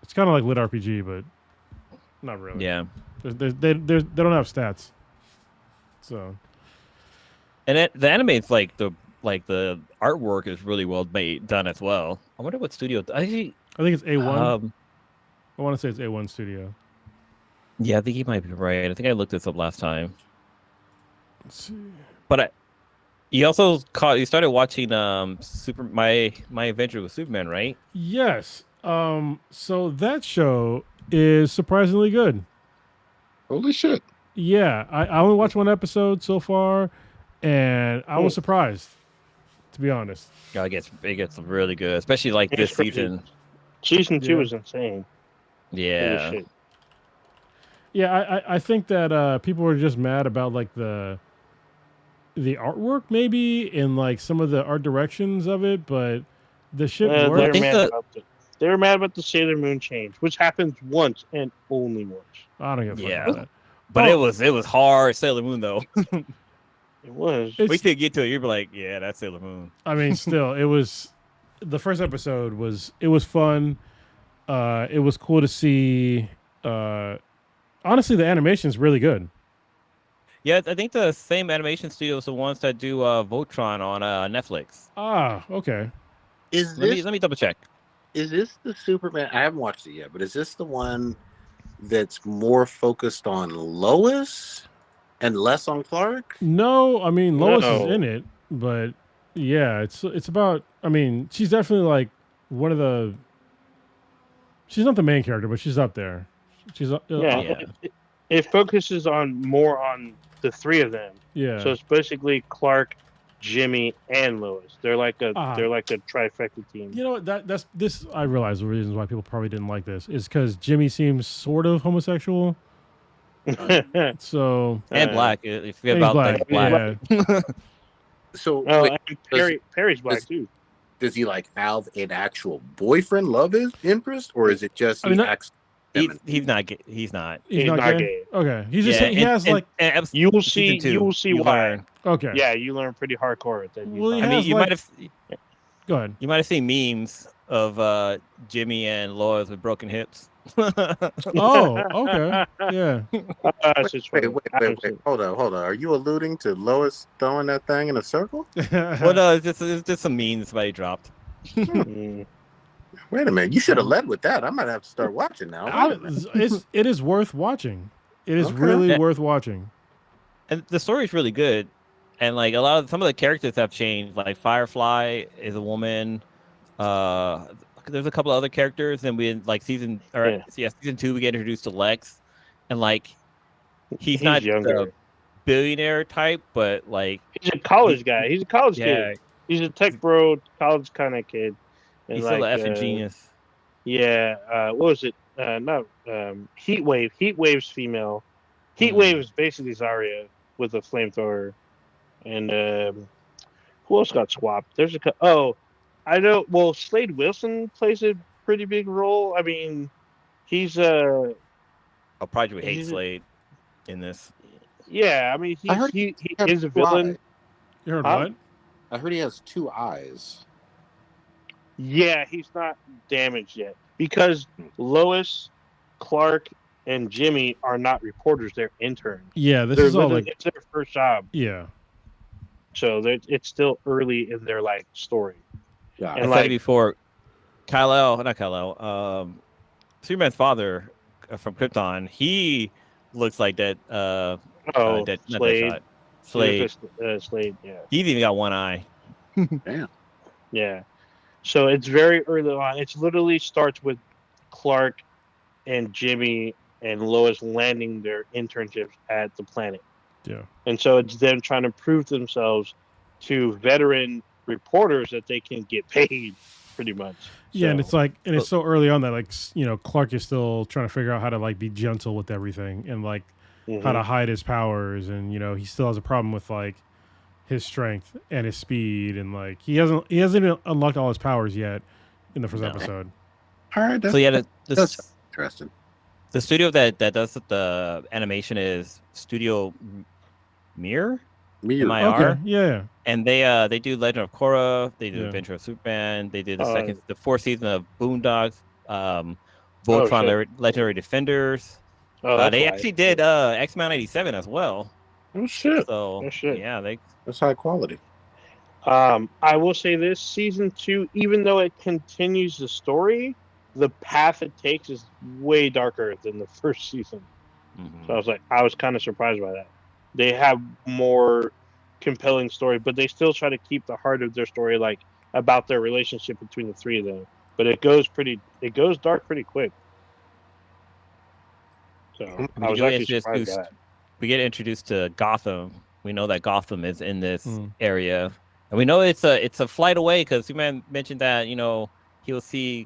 It's kind of like Lit RPG, but not really. Yeah. They don't have stats. So. And the anime is like the artwork is really well done as well. I wonder what studio. I think it's A1. I want to say it's A1 Studio. Yeah, I think you might be right. I think I looked this up last time. Let's see. But you started watching My Adventure with Superman, right? Yes. So that show is surprisingly good. Holy shit. Yeah, I only watched one episode so far, and I was surprised, to be honest. Yeah, it gets really good, especially like this season. Season 2 is insane. Yeah. Yeah, I think that people were just mad about like the artwork maybe and like some of the art directions of it, but the shit worked. They were mad about the Sailor Moon change, which happens once and only once. I don't give a fuck about that. But it was hard Sailor Moon though. It was. Wait till you get to it, you're like, yeah, that's Sailor Moon. I mean, still, it was the first episode was fun. It was cool to see. Honestly, the animation is really good. Yeah, I think the same animation studio is the ones that do Voltron on Netflix. Ah, okay. Let me double check. Is this the Superman? I haven't watched it yet, but is this the one that's more focused on Lois and less on Clark? No, I mean Lois is in it, but yeah, it's about. I mean, she's definitely like one of the. She's not the main character, but she's up there. She's It focuses more on the three of them. Yeah. So it's basically Clark, Jimmy, and Lois. They're like a trifecta team. You know what? That's this. I realize the reasons why people probably didn't like this is because Jimmy seems sort of homosexual. So and black. If you forget he's about black. that, he's black. Yeah. So and Perry's black too. Does he like have an actual boyfriend, love interest, or is it just he's not gay? He's not gay. Okay, he's just he has you will see why. Learn. Okay, yeah, you learn pretty hardcore at that. Well, I mean, you might have. Go ahead. You might have seen memes of Jimmy and Lois with broken hips. Oh, okay, yeah. Wait, hold on. Are you alluding to Lois throwing that thing in a circle? Well, no, it's just some memes somebody dropped. Wait a minute, you should have led with that. I might have to start watching now. It is worth watching. It is really worth watching. And the story is really good. And like some of the characters have changed. Like Firefly is a woman. There's a couple of other characters, and we like season 2 we get introduced to Lex, and like he's not younger. the billionaire type, but like he's a college guy. He's a college kid. He's a tech bro, college kind of kid. And he's still an effing genius. Yeah. What was it? Heatwave. Heatwave's female. Heatwave is basically Zarya with a flamethrower. And who else got swapped? There's I know. Well, Slade Wilson plays a pretty big role. I mean, he's I'll probably hate Slade in this. Yeah, I mean, he is a villain. You heard what? I heard he has 2 eyes. Yeah, he's not damaged yet because Lois, Clark, and Jimmy are not reporters; they're interns. Yeah, it's their first job. Yeah, so it's still early in their story. Yeah, and I said it before, Kal-El, Superman's father from Krypton, he looks like that. Slade. Slade. Yeah, he's even got one eye. Damn. Yeah. So it's very early on. It literally starts with Clark and Jimmy and Lois landing their internships at the planet. Yeah. And so it's them trying to prove to themselves to veteran reporters that they can get paid, pretty much. Yeah, and it's so early on that Clark is still trying to figure out how to be gentle with everything and how to hide his powers, and he still has a problem with his strength and his speed, and he hasn't even unlocked all his powers yet in the first episode. All right, that's interesting. The studio that does the animation is Studio Mir. Okay. Yeah. And they do Legend of Korra, they do Adventure of Superman, they did the 4th season of Boondocks, Voltron Legendary Defenders. They actually did X-Men 97 as well. Oh shit! So yeah, that's high quality. I will say this: season 2, even though it continues the story, the path it takes is way darker than the first season. Mm-hmm. So I was kind of surprised by that. They have more compelling story, but they still try to keep the heart of their story about their relationship between the 3 of them. But it goes dark pretty quick. So I was actually surprised by that. We get introduced to Gotham. We know that Gotham is in this area, and we know it's a flight away because Superman mentioned that he'll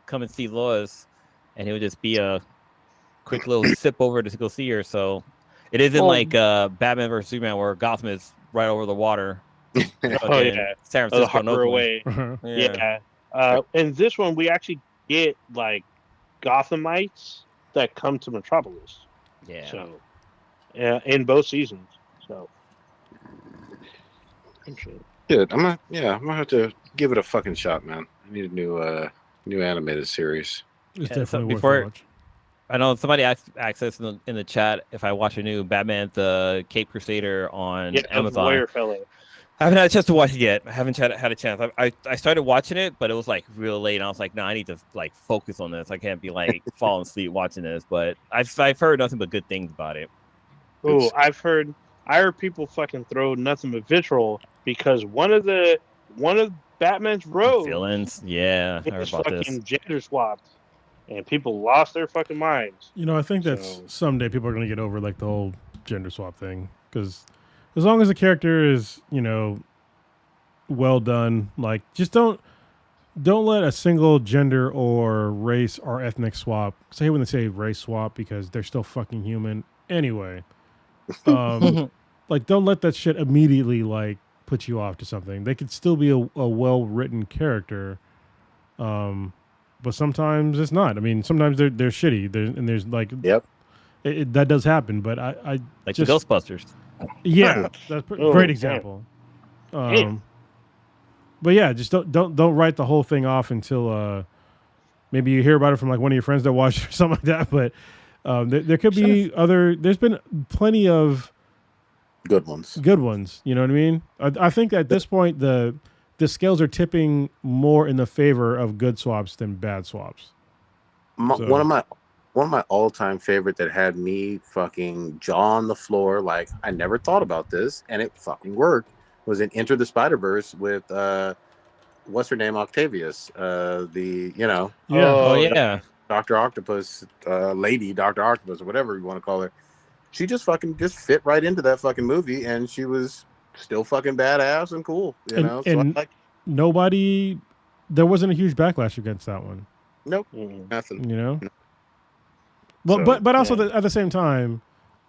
come and see Lois, and it would just be a quick little sip over to go see her. So it isn't like Batman vs Superman where Gotham is right over the water. San Francisco, harbor away. In this one, we actually get Gothamites that come to Metropolis. Yeah. So. In both seasons. So good. I'm gonna have to give it a fucking shot, man. I need a new animated series. It's definitely worth a watch. I know somebody asked us in the chat if I watch a new Batman the Cape Crusader on Amazon. Warrior Fellow. I haven't had a chance to watch it yet. I haven't had a chance. I started watching it, but it was real late, and I was like, no, I need to focus on this. I can't be falling asleep watching this. But I've heard nothing but good things about it. Oh, I heard people fucking throw nothing but vitriol because one of Batman's rogues villains, I heard about this. Gender swapped, and people lost their fucking minds. I think that's someday people are gonna get over the whole gender swap thing, because as long as the character is well done. Like, just don't let a single gender or race or ethnic swap. Cause I hate when they say race swap because they're still fucking human anyway. Like, don't let that shit immediately like put you off to something. They could still be a well written character, but sometimes it's not. I mean, sometimes they're shitty. And there's like, that does happen. But I like just, the Ghostbusters. Yeah, that's a great example. But yeah, just don't write the whole thing off until maybe you hear about it from like one of your friends that watched it or something like that. But there could be other. There's been plenty of good ones. You know what I mean? I think at this point the scales are tipping more in the favor of good swaps than bad swaps. One of my all-time favorite that had me fucking jaw on the floor, like I never thought about this, and it fucking worked, was in Enter the Spider-Verse with what's her name, Octavius, Dr. Octopus, lady Dr. Octopus, or whatever you want to call her. She just fit right into that fucking movie, and she was still fucking badass and cool, you know. So there wasn't a huge backlash against that one. Nope, nothing. You know. Well, so, but also at the same time,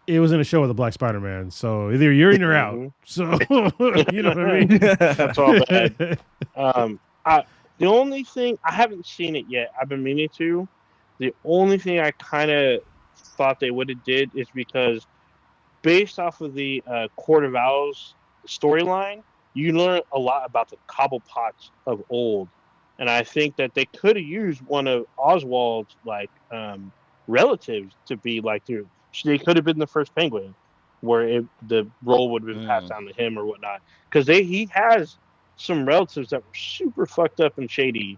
it was in a show with a Black Spider-Man, so either you're in or out. So you know what I mean. That's all bad. The only thing I haven't seen it yet. I've been meaning to. The only thing I kind of thought they would have did is because based off of the Court of Owls storyline, you learn a lot about the Cobblepots of old, and I think that they could have used one of Oswald's like relatives to be like they could have been the first Penguin, where the role would have been passed down to him or whatnot, because he has some relatives that were super fucked up and shady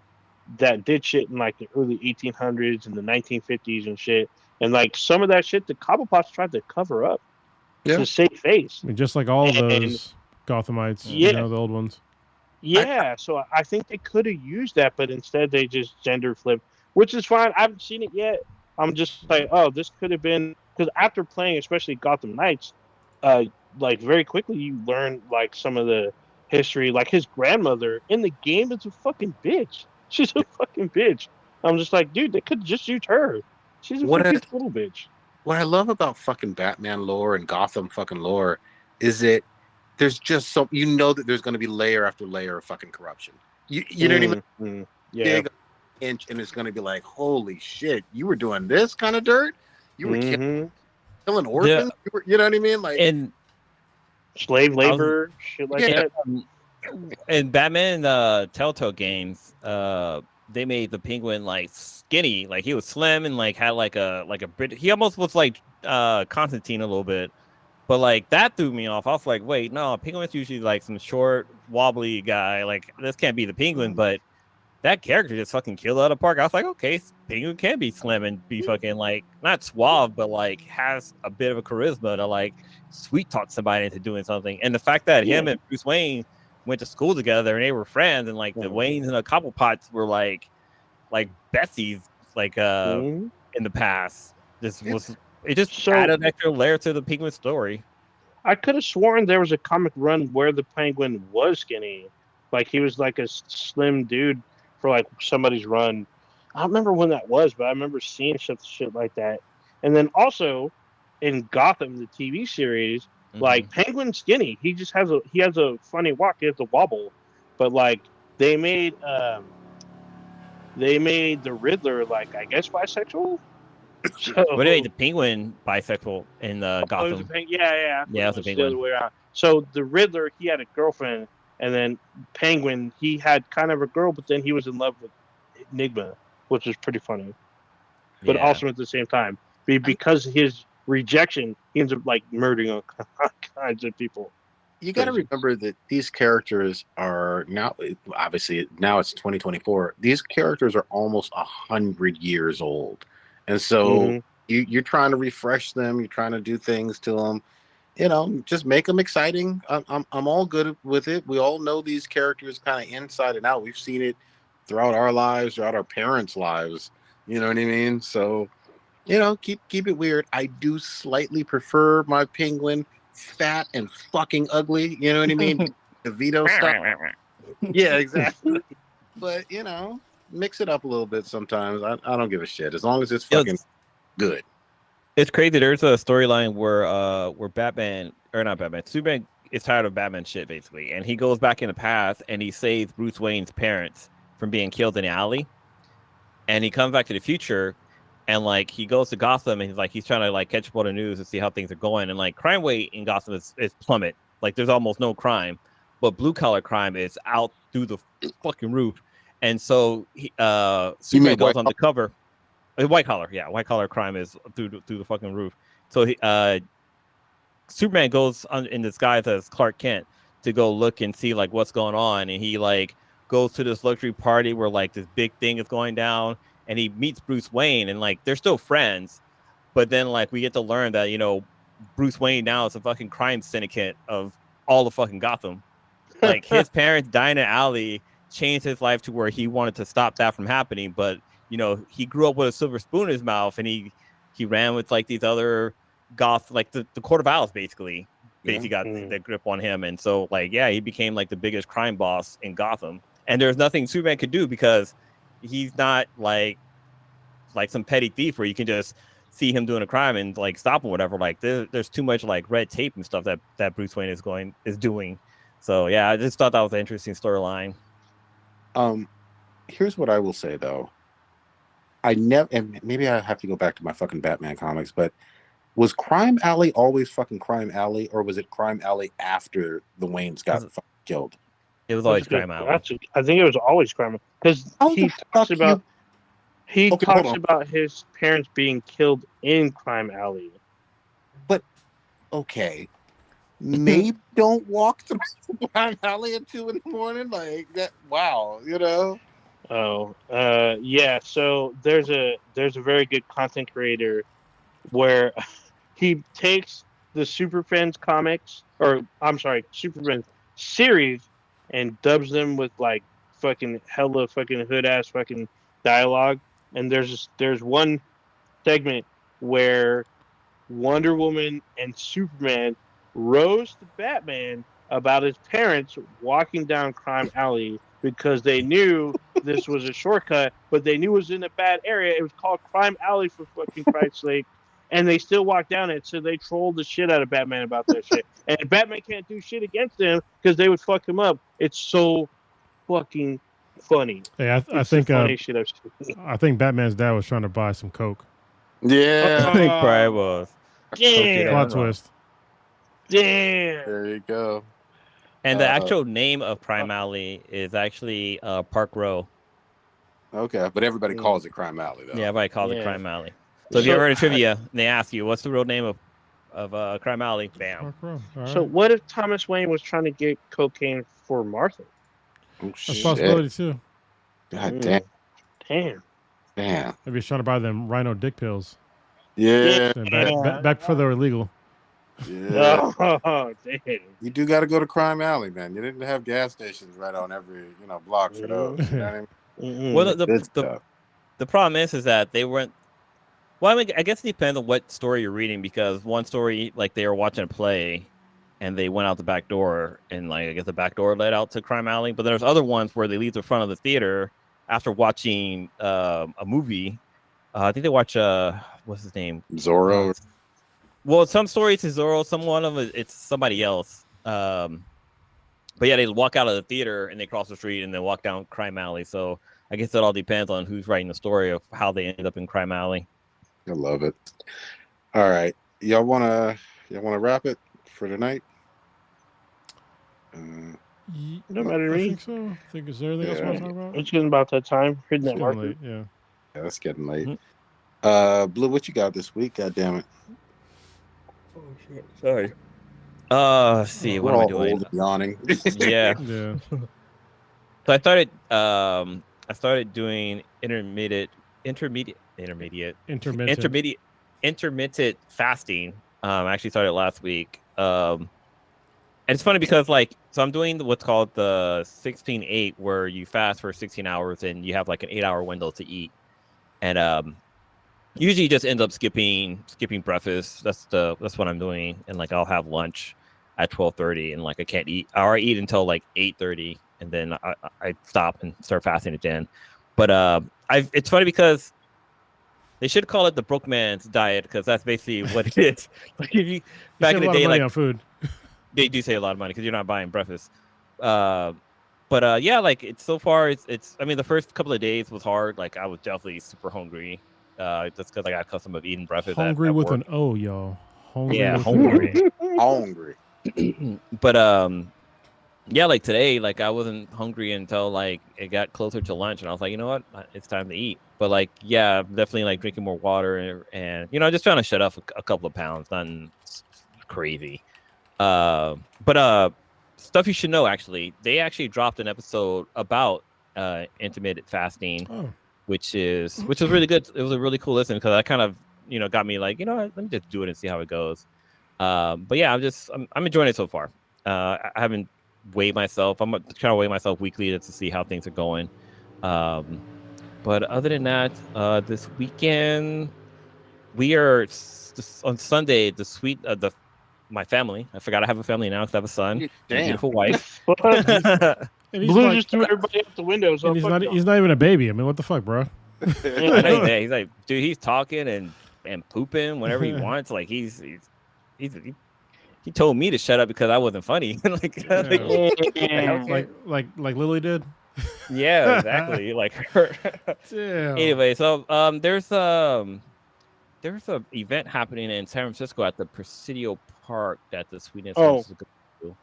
that did shit in like the early 1800s and the 1950s and shit. And like some of that shit, the Cobblepots tried to cover up to save face. I mean, just like all those Gothamites, you know, the old ones. Yeah, so I think they could have used that, but instead they just gender flipped, which is fine. I haven't seen it yet. I'm just like, oh, this could have been, because after playing, especially Gotham Knights, like very quickly you learn like some of the history. Like his grandmother in the game is a fucking bitch. She's a fucking bitch. I'm just like, dude, they could just use her. She's a fucking little bitch. What I love about fucking Batman lore and Gotham fucking lore is that there's just so, you know, that there's going to be layer after layer of fucking corruption. You know what I mean? Yeah. Inch, and it's going to be like, holy shit, you were doing this kind of dirt? You were killing orphans? You know what I mean? Like, and slave labor, shit like that. In Batman Telltale games, they made the Penguin like skinny, like he was slim and like had like a Brit. He almost was like Constantine a little bit, but like that threw me off. I was like, wait, no, Penguin's usually like some short, wobbly guy. Like this can't be the Penguin, but that character just fucking killed it out of the park. I was like, okay, Penguin can be slim and be fucking like not suave, but like has a bit of a charisma to like sweet talk somebody into doing something. And the fact that him and Bruce Wayne went to school together and they were friends, and like the Waynes and the Cobblepots were like besties, like in the past. This was it just added an extra layer to the Penguin story. I could have sworn there was a comic run where the Penguin was skinny, like he was like a slim dude for like somebody's run. I don't remember when that was, but I remember seeing shit like that. And then also in Gotham, the TV series, like Penguin's skinny. He just has a funny walk. He has a wobble. But like they made the Riddler like I guess bisexual. So, but anyway, the Penguin bisexual in Gotham. Yeah, it was a Penguin. The other way around. So the Riddler, he had a girlfriend, and then Penguin, he had kind of a girl, but then he was in love with Enigma, which was pretty funny. But also at the same time, because of his rejection, he ends up like murdering all kinds of people. You got to remember that these characters are now, obviously now it's 2024. These characters are almost 100 years old. And so you're trying to refresh them. You're trying to do things to them, you know, just make them exciting. I'm all good with it. We all know these characters kind of inside and out. We've seen it throughout our lives, throughout our parents' lives. You know what I mean? So, you know, keep it weird. I do slightly prefer my Penguin fat and fucking ugly. You know what I mean? The Vito stuff. Yeah, exactly. But mix it up a little bit sometimes. I don't give a shit as long as it's fucking good. It's crazy. There's a storyline where Batman or not Batman, Superman is tired of Batman shit basically, and he goes back in the past and he saves Bruce Wayne's parents from being killed in the alley, and he comes back to the future, and like he goes to Gotham and he's trying to like catch up on the news and see how things are going, and like crime rate in Gotham is plummet. Like there's almost no crime, but blue collar crime is out through the fucking roof, and so Superman goes undercover. White collar crime is through the fucking roof. So Superman goes in disguise as Clark Kent to go look and see like what's going on, and he like goes to this luxury party where like this big thing is going down, and he meets Bruce Wayne, and like they're still friends, but then like we get to learn that Bruce Wayne now is a fucking crime syndicate of all of fucking Gotham. Like his parents dying in an alley changed his life to where he wanted to stop that from happening, but he grew up with a silver spoon in his mouth, and he ran with like these other goth, like the Court of Owls basically got the grip on him, and so like he became like the biggest crime boss in Gotham, and there's nothing Superman could do because he's not like some petty thief where you can just see him doing a crime and like stop him, whatever. Like there's too much like red tape and stuff that Bruce Wayne is doing. So yeah, I just thought that was an interesting storyline. Here's what I will say though. I never, and maybe I have to go back to my fucking Batman comics, but was Crime Alley always fucking Crime Alley, or was it Crime Alley after the Waynes got fucking killed? It was always Crime Alley. I think it was always Crime Alley because he talks about his parents being killed in Crime Alley. But okay, maybe don't walk through Crime Alley at 2 a.m. like that. Wow, Oh, yeah. So there's a very good content creator where he takes the Super Friends comics, or I'm sorry, Super Friends series, and dubs them with like fucking hella fucking hood ass fucking dialogue. And there's one segment where Wonder Woman and Superman roast Batman about his parents walking down Crime Alley because they knew this was a shortcut, but they knew it was in a bad area. It was called Crime Alley for fucking Christ's sake, and they still walked down it. So they trolled the shit out of Batman about that shit, and Batman can't do shit against them because they would fuck him up. It's so fucking funny. Hey, I think Batman's dad was trying to buy some coke. Yeah, I think probably was. Damn. Plot twist. Damn. There you go. And the actual name of Crime Alley is actually Park Row. Okay, but everybody calls it Crime Alley, though. Yeah, everybody calls it Crime Alley. So if you ever heard a trivia and they ask you, what's the real name of Crime Alley? Bam. Park Row. All So right. what if Thomas Wayne was trying to get cocaine for Martha? Oh, That's shit. a possibility too. God damn. Damn. Maybe he's trying to buy them Rhino dick pills. Yeah. And back before they were legal. Yeah. Oh, damn. You do got to go to Crime Alley, man. You didn't have gas stations right on every block for those. You know what I mean? Well, the problem is that they weren't. Well, I mean, I guess it depends on what story you're reading, because one story, like they were watching a play and they went out the back door, and like I guess the back door led out to Crime Alley. But there's other ones where they leave the front of the theater after watching a movie. I think they watch what's his name? Zorro. Well, some stories is Zorro, some one of them it's somebody else. But yeah, they walk out of the theater and they cross the street and then walk down Crime Alley. So I guess it all depends on who's writing the story of how they ended up in Crime Alley. I love it. All right, y'all wanna wrap it for tonight? No matter to I me. think so. I think is there anything else you want to talk about? It's getting about that time. Hitting It's that getting marker. late, yeah. Yeah, it's getting late. Mm-hmm. Blue, what you got this week? God damn it. Oh shit! Sorry. Let's see. What am I doing? Old and yawning. Yeah. Yeah. So I started doing intermittent fasting. I actually started last week. And it's funny because so I'm doing what's called the 16-8, where you fast for 16 hours and you have like an 8-hour window to eat. And usually you just end up skipping breakfast. That's what I'm doing. And like I'll have lunch at 12:30, and like I can't eat, or I eat until like 8:30, and then I stop and start fasting again. But it's funny because they should call it the broke man's diet because that's basically what it is. Like if you back in the day, like on food, they do save a lot of money because you're not buying breakfast. But yeah, like it's so far, it's. I mean, the first couple of days was hard. Like I was definitely super hungry. Just because I got accustomed of eating breakfast. Hungry at with work. an O, y'all. Hungry. Yeah, hungry. Hungry. But yeah, like today, like I wasn't hungry until like it got closer to lunch, and I was like, you know what, it's time to eat. But like, yeah, definitely like drinking more water and you know, just trying to shut off a couple of pounds, nothing crazy. But stuff you should know. Actually, they actually dropped an episode about intermittent fasting, which is really good. It was a really cool listen because I kind of got me like, let me just do it and see how it goes. But yeah, I'm enjoying it so far. I haven't weighed myself. I'm trying to weigh myself weekly just to see how things are going. But other than that, this weekend we are on Sunday. My family. I forgot I have a family now because I have a son, and a beautiful wife. And Blue just threw everybody out the window. So and he's not even a baby. I mean, what the fuck, bro? I know he's like, dude, he's talking and pooping whenever he wants. Like he told me to shut up because I wasn't funny. like Lily did. Yeah, exactly. Like her. Anyway, so there's an event happening in San Francisco at the Presidio Park that the Sweden is going to.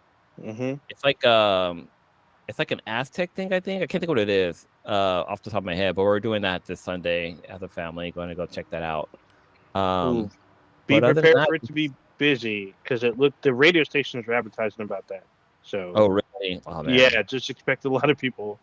Mm-hmm. It's like an Aztec thing, I think. I can't think what it is off the top of my head, but we're doing that this Sunday as a family. Going to go check that out. Be prepared for it to be busy because the radio stations are advertising about that. So. Oh really? Oh, man. Yeah, just expect a lot of people.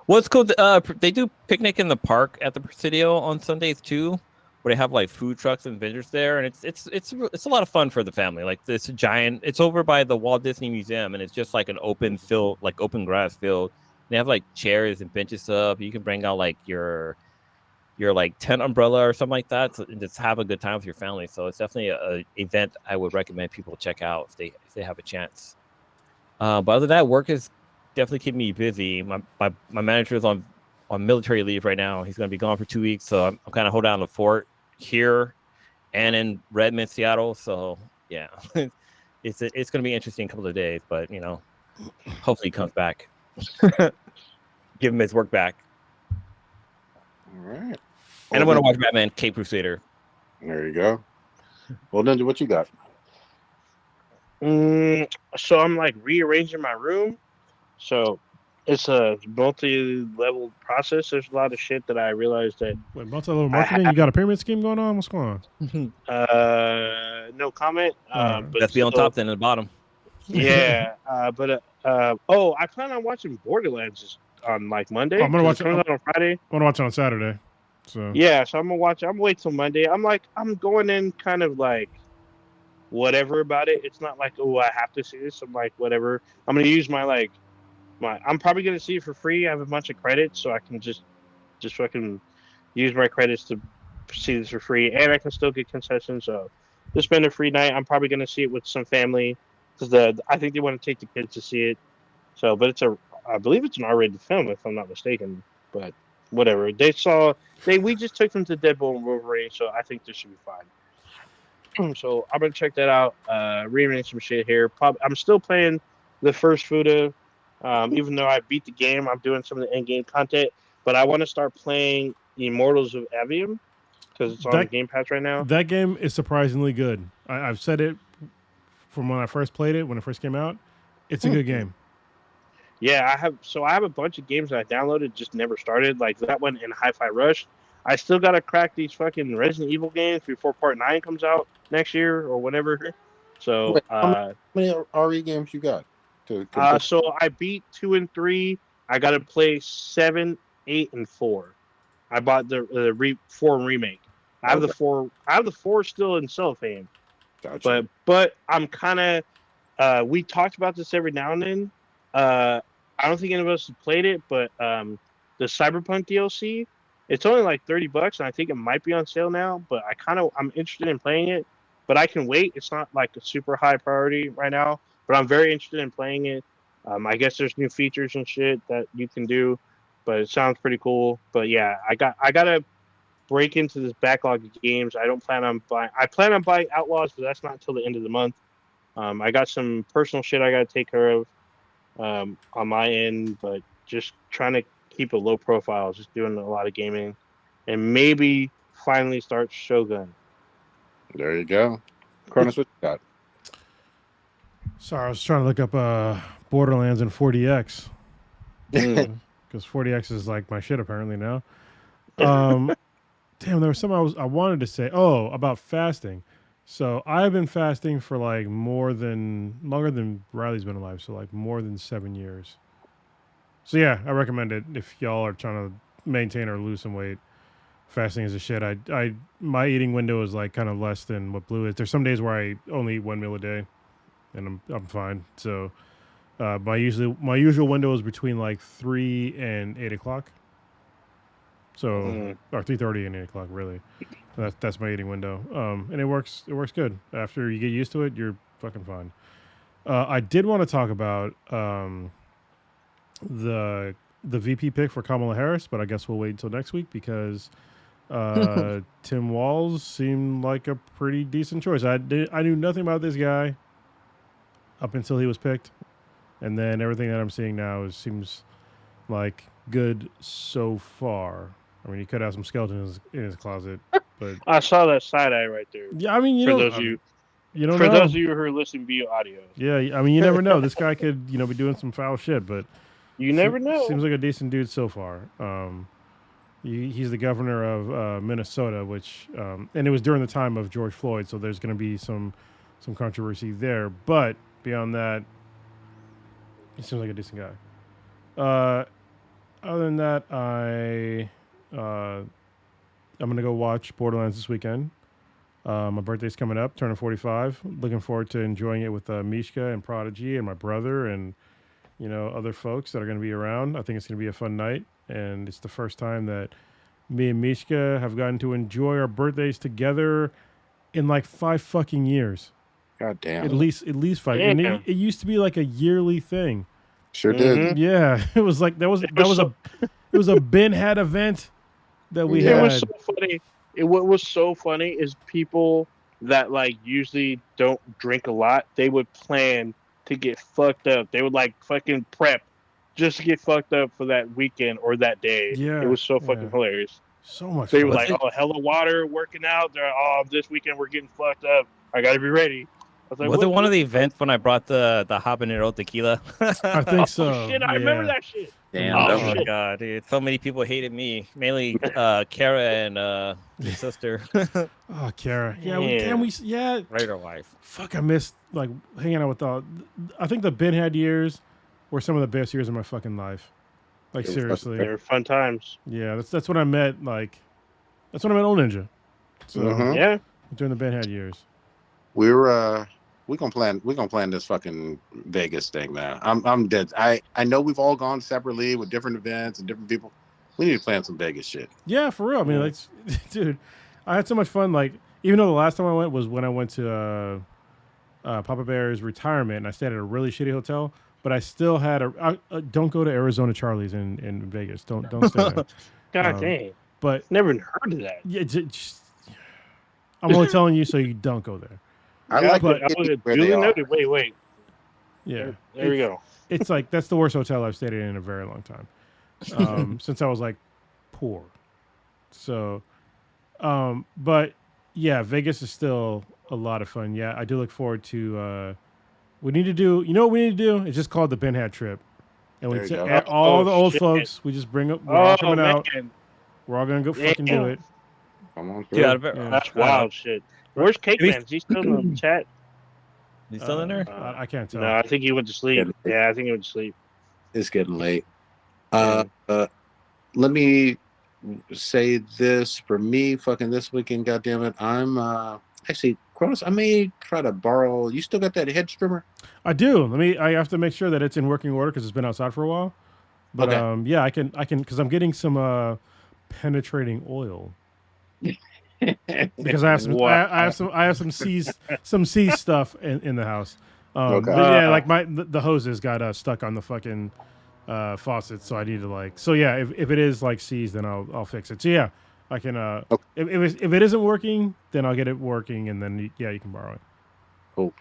Well, it's cool. They do picnic in the park at the Presidio on Sundays too, where they have like food trucks and vendors there, and it's a lot of fun for the family. Like it's over by the Walt Disney Museum, and it's just like an open field, like open grass field. They have like chairs and benches up. You can bring out like your like tent umbrella or something like that, and just have a good time with your family. So it's definitely a event I would recommend people check out if they have a chance. But other than that, work is definitely keeping me busy. My manager is on military leave right now. He's going to be gone for 2 weeks, so I'm kind of holding down the fort here and in Redmond, Seattle. So yeah, it's going to be an interesting couple of days, but hopefully he comes back. Give him his work back. All right. And I'm going to watch Batman Cape Crusader. There you go. Well, Ninja, what you got? So I'm like rearranging my room. So it's a multi-level process. There's a lot of shit that I realized that. Wait, multi-level marketing? You got a pyramid scheme going on? What's going on? No comment. But let's be on top then at the bottom. Yeah. I plan on watching Borderlands on like Monday. I'm gonna watch it on Friday. I want to watch it on Saturday. So yeah, so I'm gonna watch it. I'm gonna wait till Monday. I'm going in kind of like whatever about it. It's not like, oh, I have to see this. I'm like, whatever. I'm gonna use I'm probably gonna see it for free. I have a bunch of credits, so I can just fucking use my credits to see this for free, and I can still get concessions. So just spend a free night. I'm probably gonna see it with some family because I think they want to take the kids to see it. So, but I believe it's an R-rated film if I'm not mistaken. But whatever. We just took them to Deadpool Wolverine, so I think this should be fine. So I'm gonna check that out. Rearrange some shit here. I'm still playing the first Fuda. Even though I beat the game, I'm doing some of the end-game content. But I want to start playing Immortals of Avium because it's on the Game Pass right now. That game is surprisingly good. I've said it from when I first played it, when it first came out. It's a good game. Yeah, I have a bunch of games that I downloaded, just never started. Like that one and Hi-Fi Rush. I still got to crack these fucking Resident Evil games before Part 9 comes out next year or whatever. So, wait, how many RE games you got? So I beat 2 and 3. I got to play 7, 8, and 4. I bought the 4 remake. I have the 4. I have the 4 still in cellophane. Gotcha. But I'm kind of. We talked about this every now and then. I don't think any of us have played it, but the Cyberpunk DLC. It's only like $30, and I think it might be on sale now. But I'm interested in playing it, but I can wait. It's not like a super high priority right now, but I'm very interested in playing it. I guess there's new features and shit that you can do, but it sounds pretty cool. But yeah, I gotta break into this backlog of games. I plan on buying Outlaws, but that's not until the end of the month. I got some personal shit I gotta take care of on my end, but just trying to keep a low profile, just doing a lot of gaming, and maybe finally start Shogun. There you go. Cronus, what you got? Sorry, I was trying to look up Borderlands and 40X. Because 40X is like my shit apparently now. Damn, there was something I wanted to say. Oh, about fasting. So I've been fasting for like longer than Riley's been alive. So like more than 7 years. So yeah, I recommend it if y'all are trying to maintain or lose some weight. Fasting is a shit. My eating window is like kind of less than what Blue is. There's some days where I only eat 1 meal a day, and I'm fine. So my usual window is between like 3 and 8 o'clock. So or 3:30 and 8 o'clock really. That's my eating window. And it works good. After you get used to it, you're fucking fine. I did want to talk about the VP pick for Kamala Harris, but I guess we'll wait until next week because Tim Walz seemed like a pretty decent choice. I knew nothing about this guy up until he was picked, and then everything that I'm seeing now seems like good so far. I mean, he could have some skeletons in his closet, but I saw that side eye right there. Yeah, I mean, those of you who are listening via audio. Yeah, I mean, you never know. This guy could, be doing some foul shit, but you never know. Seems like a decent dude so far. He's the governor of Minnesota, which, and it was during the time of George Floyd, so there's going to be some controversy there. But beyond that, he seems like a decent guy. Other than that, I'm gonna go watch Borderlands this weekend. My birthday's coming up, turning 45. Looking forward to enjoying it with Mishka and Prodigy and my brother and other folks that are going to be around. I think it's going to be a fun night, and it's the first time that me and Mishka have gotten to enjoy our birthdays together in like 5 fucking years. God damn. At least 5. Yeah. And it used to be like a yearly thing. Sure did. Yeah, it was like it was a Ben had event that we had. It was so funny. What was so funny is people that like usually don't drink a lot, they would plan to get fucked up. They would like fucking prep just to get fucked up for that weekend or that day. Yeah, it was so fucking hilarious. So much. They were like, hella water, working out. They're this weekend we're getting fucked up. I gotta be ready. Was it one of the events when I brought the habanero tequila? I think so. Oh, shit, I remember that shit. Damn. Oh my god, dude. So many people hated me. Mainly Kara and your sister. Oh, Kara. Yeah. Right, her wife. Fuck, I missed like hanging out with I think the Ben had years were some of the best years of my fucking life. Like seriously. They were fun times. Yeah, that's when I met that's when I met Old Ninja. So yeah. During the Ben had years. We're gonna plan this fucking Vegas thing, man. I'm dead. I know we've all gone separately with different events and different people. We need to plan some Vegas shit. Yeah, for real. I mean, dude, I had so much fun. Like, even though the last time I went was when I went to Papa Bear's retirement, and I stayed at a really shitty hotel. But I still had don't go to Arizona Charlie's in Vegas. Don't stay there. God dang. But never even heard of that. Yeah, I'm only telling you so you don't go there. I like it. Wait. Yeah. There we go. It's like that's the worst hotel I've stayed in a very long time. Since I was like poor. So but yeah, Vegas is still a lot of fun. Yeah, I do look forward to we need to do what we need to do? It's just called the Ben Hat trip. And we all the old folks, we just bring up we're all coming out. We're all gonna go fucking do it. Come on, that's wild shit. Where's Cake Man? Is he still in the chat? He's still in there? I can't tell. No, I think he went to sleep. Yeah, I think he went to sleep. It's getting late. Let me say this for me, fucking this weekend, goddammit. I'm actually, Cronus, I may try to borrow. You still got that head trimmer? I do. I have to make sure that it's in working order because it's been outside for a while. But yeah, I can because I'm getting some penetrating oil. Because I have some C stuff in the house. Okay. But yeah, like the hoses got stuck on the fucking faucet, so I need to like. So yeah, if it is like seized, then I'll fix it. So yeah, I can. Okay. If it isn't working, then I'll get it working, and then yeah, you can borrow it. Cool.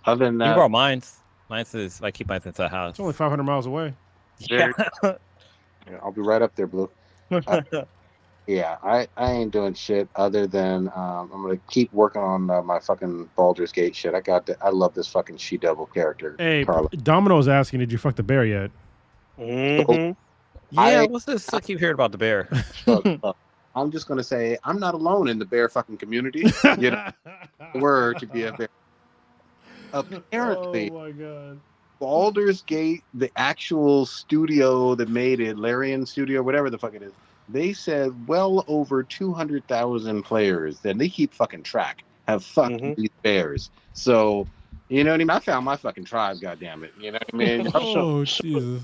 Other than You can that, borrow mine's. Mine's is I keep mine inside the house. It's only 500 miles away. Yeah. yeah, I'll be right up there, Blue. Yeah, I ain't doing shit other than I'm gonna keep working on my fucking Baldur's Gate shit. I love this fucking she-devil character. Hey, Carla. Domino's asking, did you fuck the bear yet? Mm-hmm. Yeah, what's this? I keep hearing about the bear. Look, I'm just gonna say I'm not alone in the bear fucking community. You know, word to be a bear. Apparently, oh my god. Baldur's Gate, the actual studio that made it, Larian Studio, whatever the fuck it is, they said well over 200,000 players, and they keep fucking track, have fucked these bears. So, you know what I mean? I found my fucking tribe, goddammit. You know what I mean? Oh, Jesus.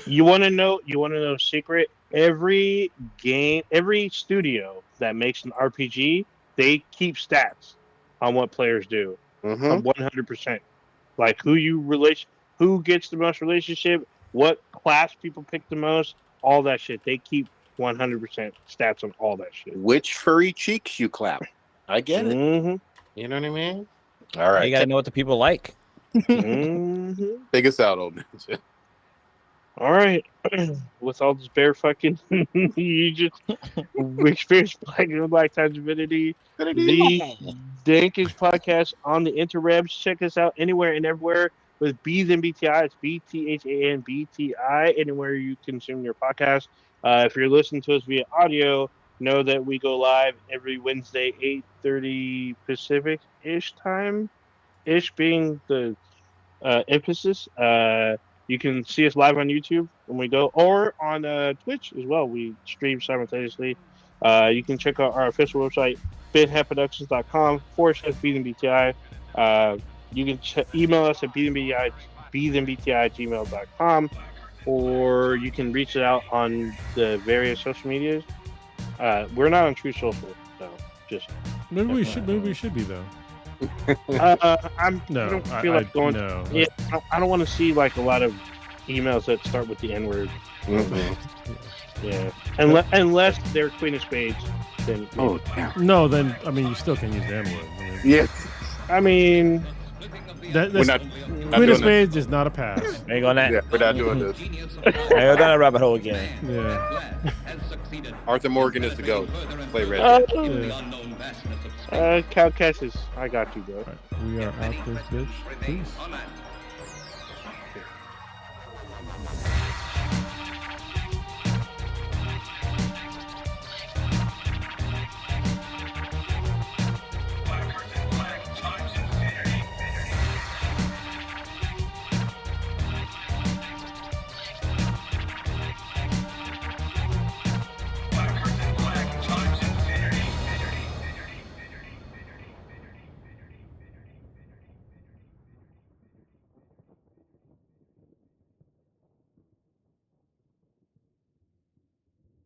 You want to know a secret? Every studio that makes an RPG, they keep stats on what players do. 100%. Like who gets the most relationship, what class people pick the most, all that shit. They keep 100% stats on all that shit. Which furry cheeks you clap? I get it. You know what I mean? All right. You gotta know what the people like. Take us out, old ninja. All right. With all this bear fucking, you just experienced Black Times Divinity, the dankest podcast on the interwebs. Check us out anywhere and everywhere with B's and BTI. It's BTHANBTI, anywhere you consume your podcast. If you're listening to us via audio, know that we go live every Wednesday, 8:30 Pacific-ish time, ish being the emphasis. You can see us live on YouTube when we go, or on Twitch as well. We stream simultaneously. You can check out our official website, bithappproductions.com/BTI. You can email us at bthenbti@gmail.com, or you can reach it out on the various social medias. We're not on True Social, so just maybe we should be though. I don't feel like going. No. Yeah, I don't want to see like a lot of emails that start with the N-word. Yeah, unless they're Queen of Spades, then damn. No, then I mean you still can use the N-word. I mean, we're not Queen of Spades is not a pass. Ain't going that. Yeah, we're not doing this. Ain't going down a rabbit hole again. Yeah. Arthur Morgan is the GOAT. Play Red. Cal Kessis, I got you, bro. Right. We are out this bitch. Peace.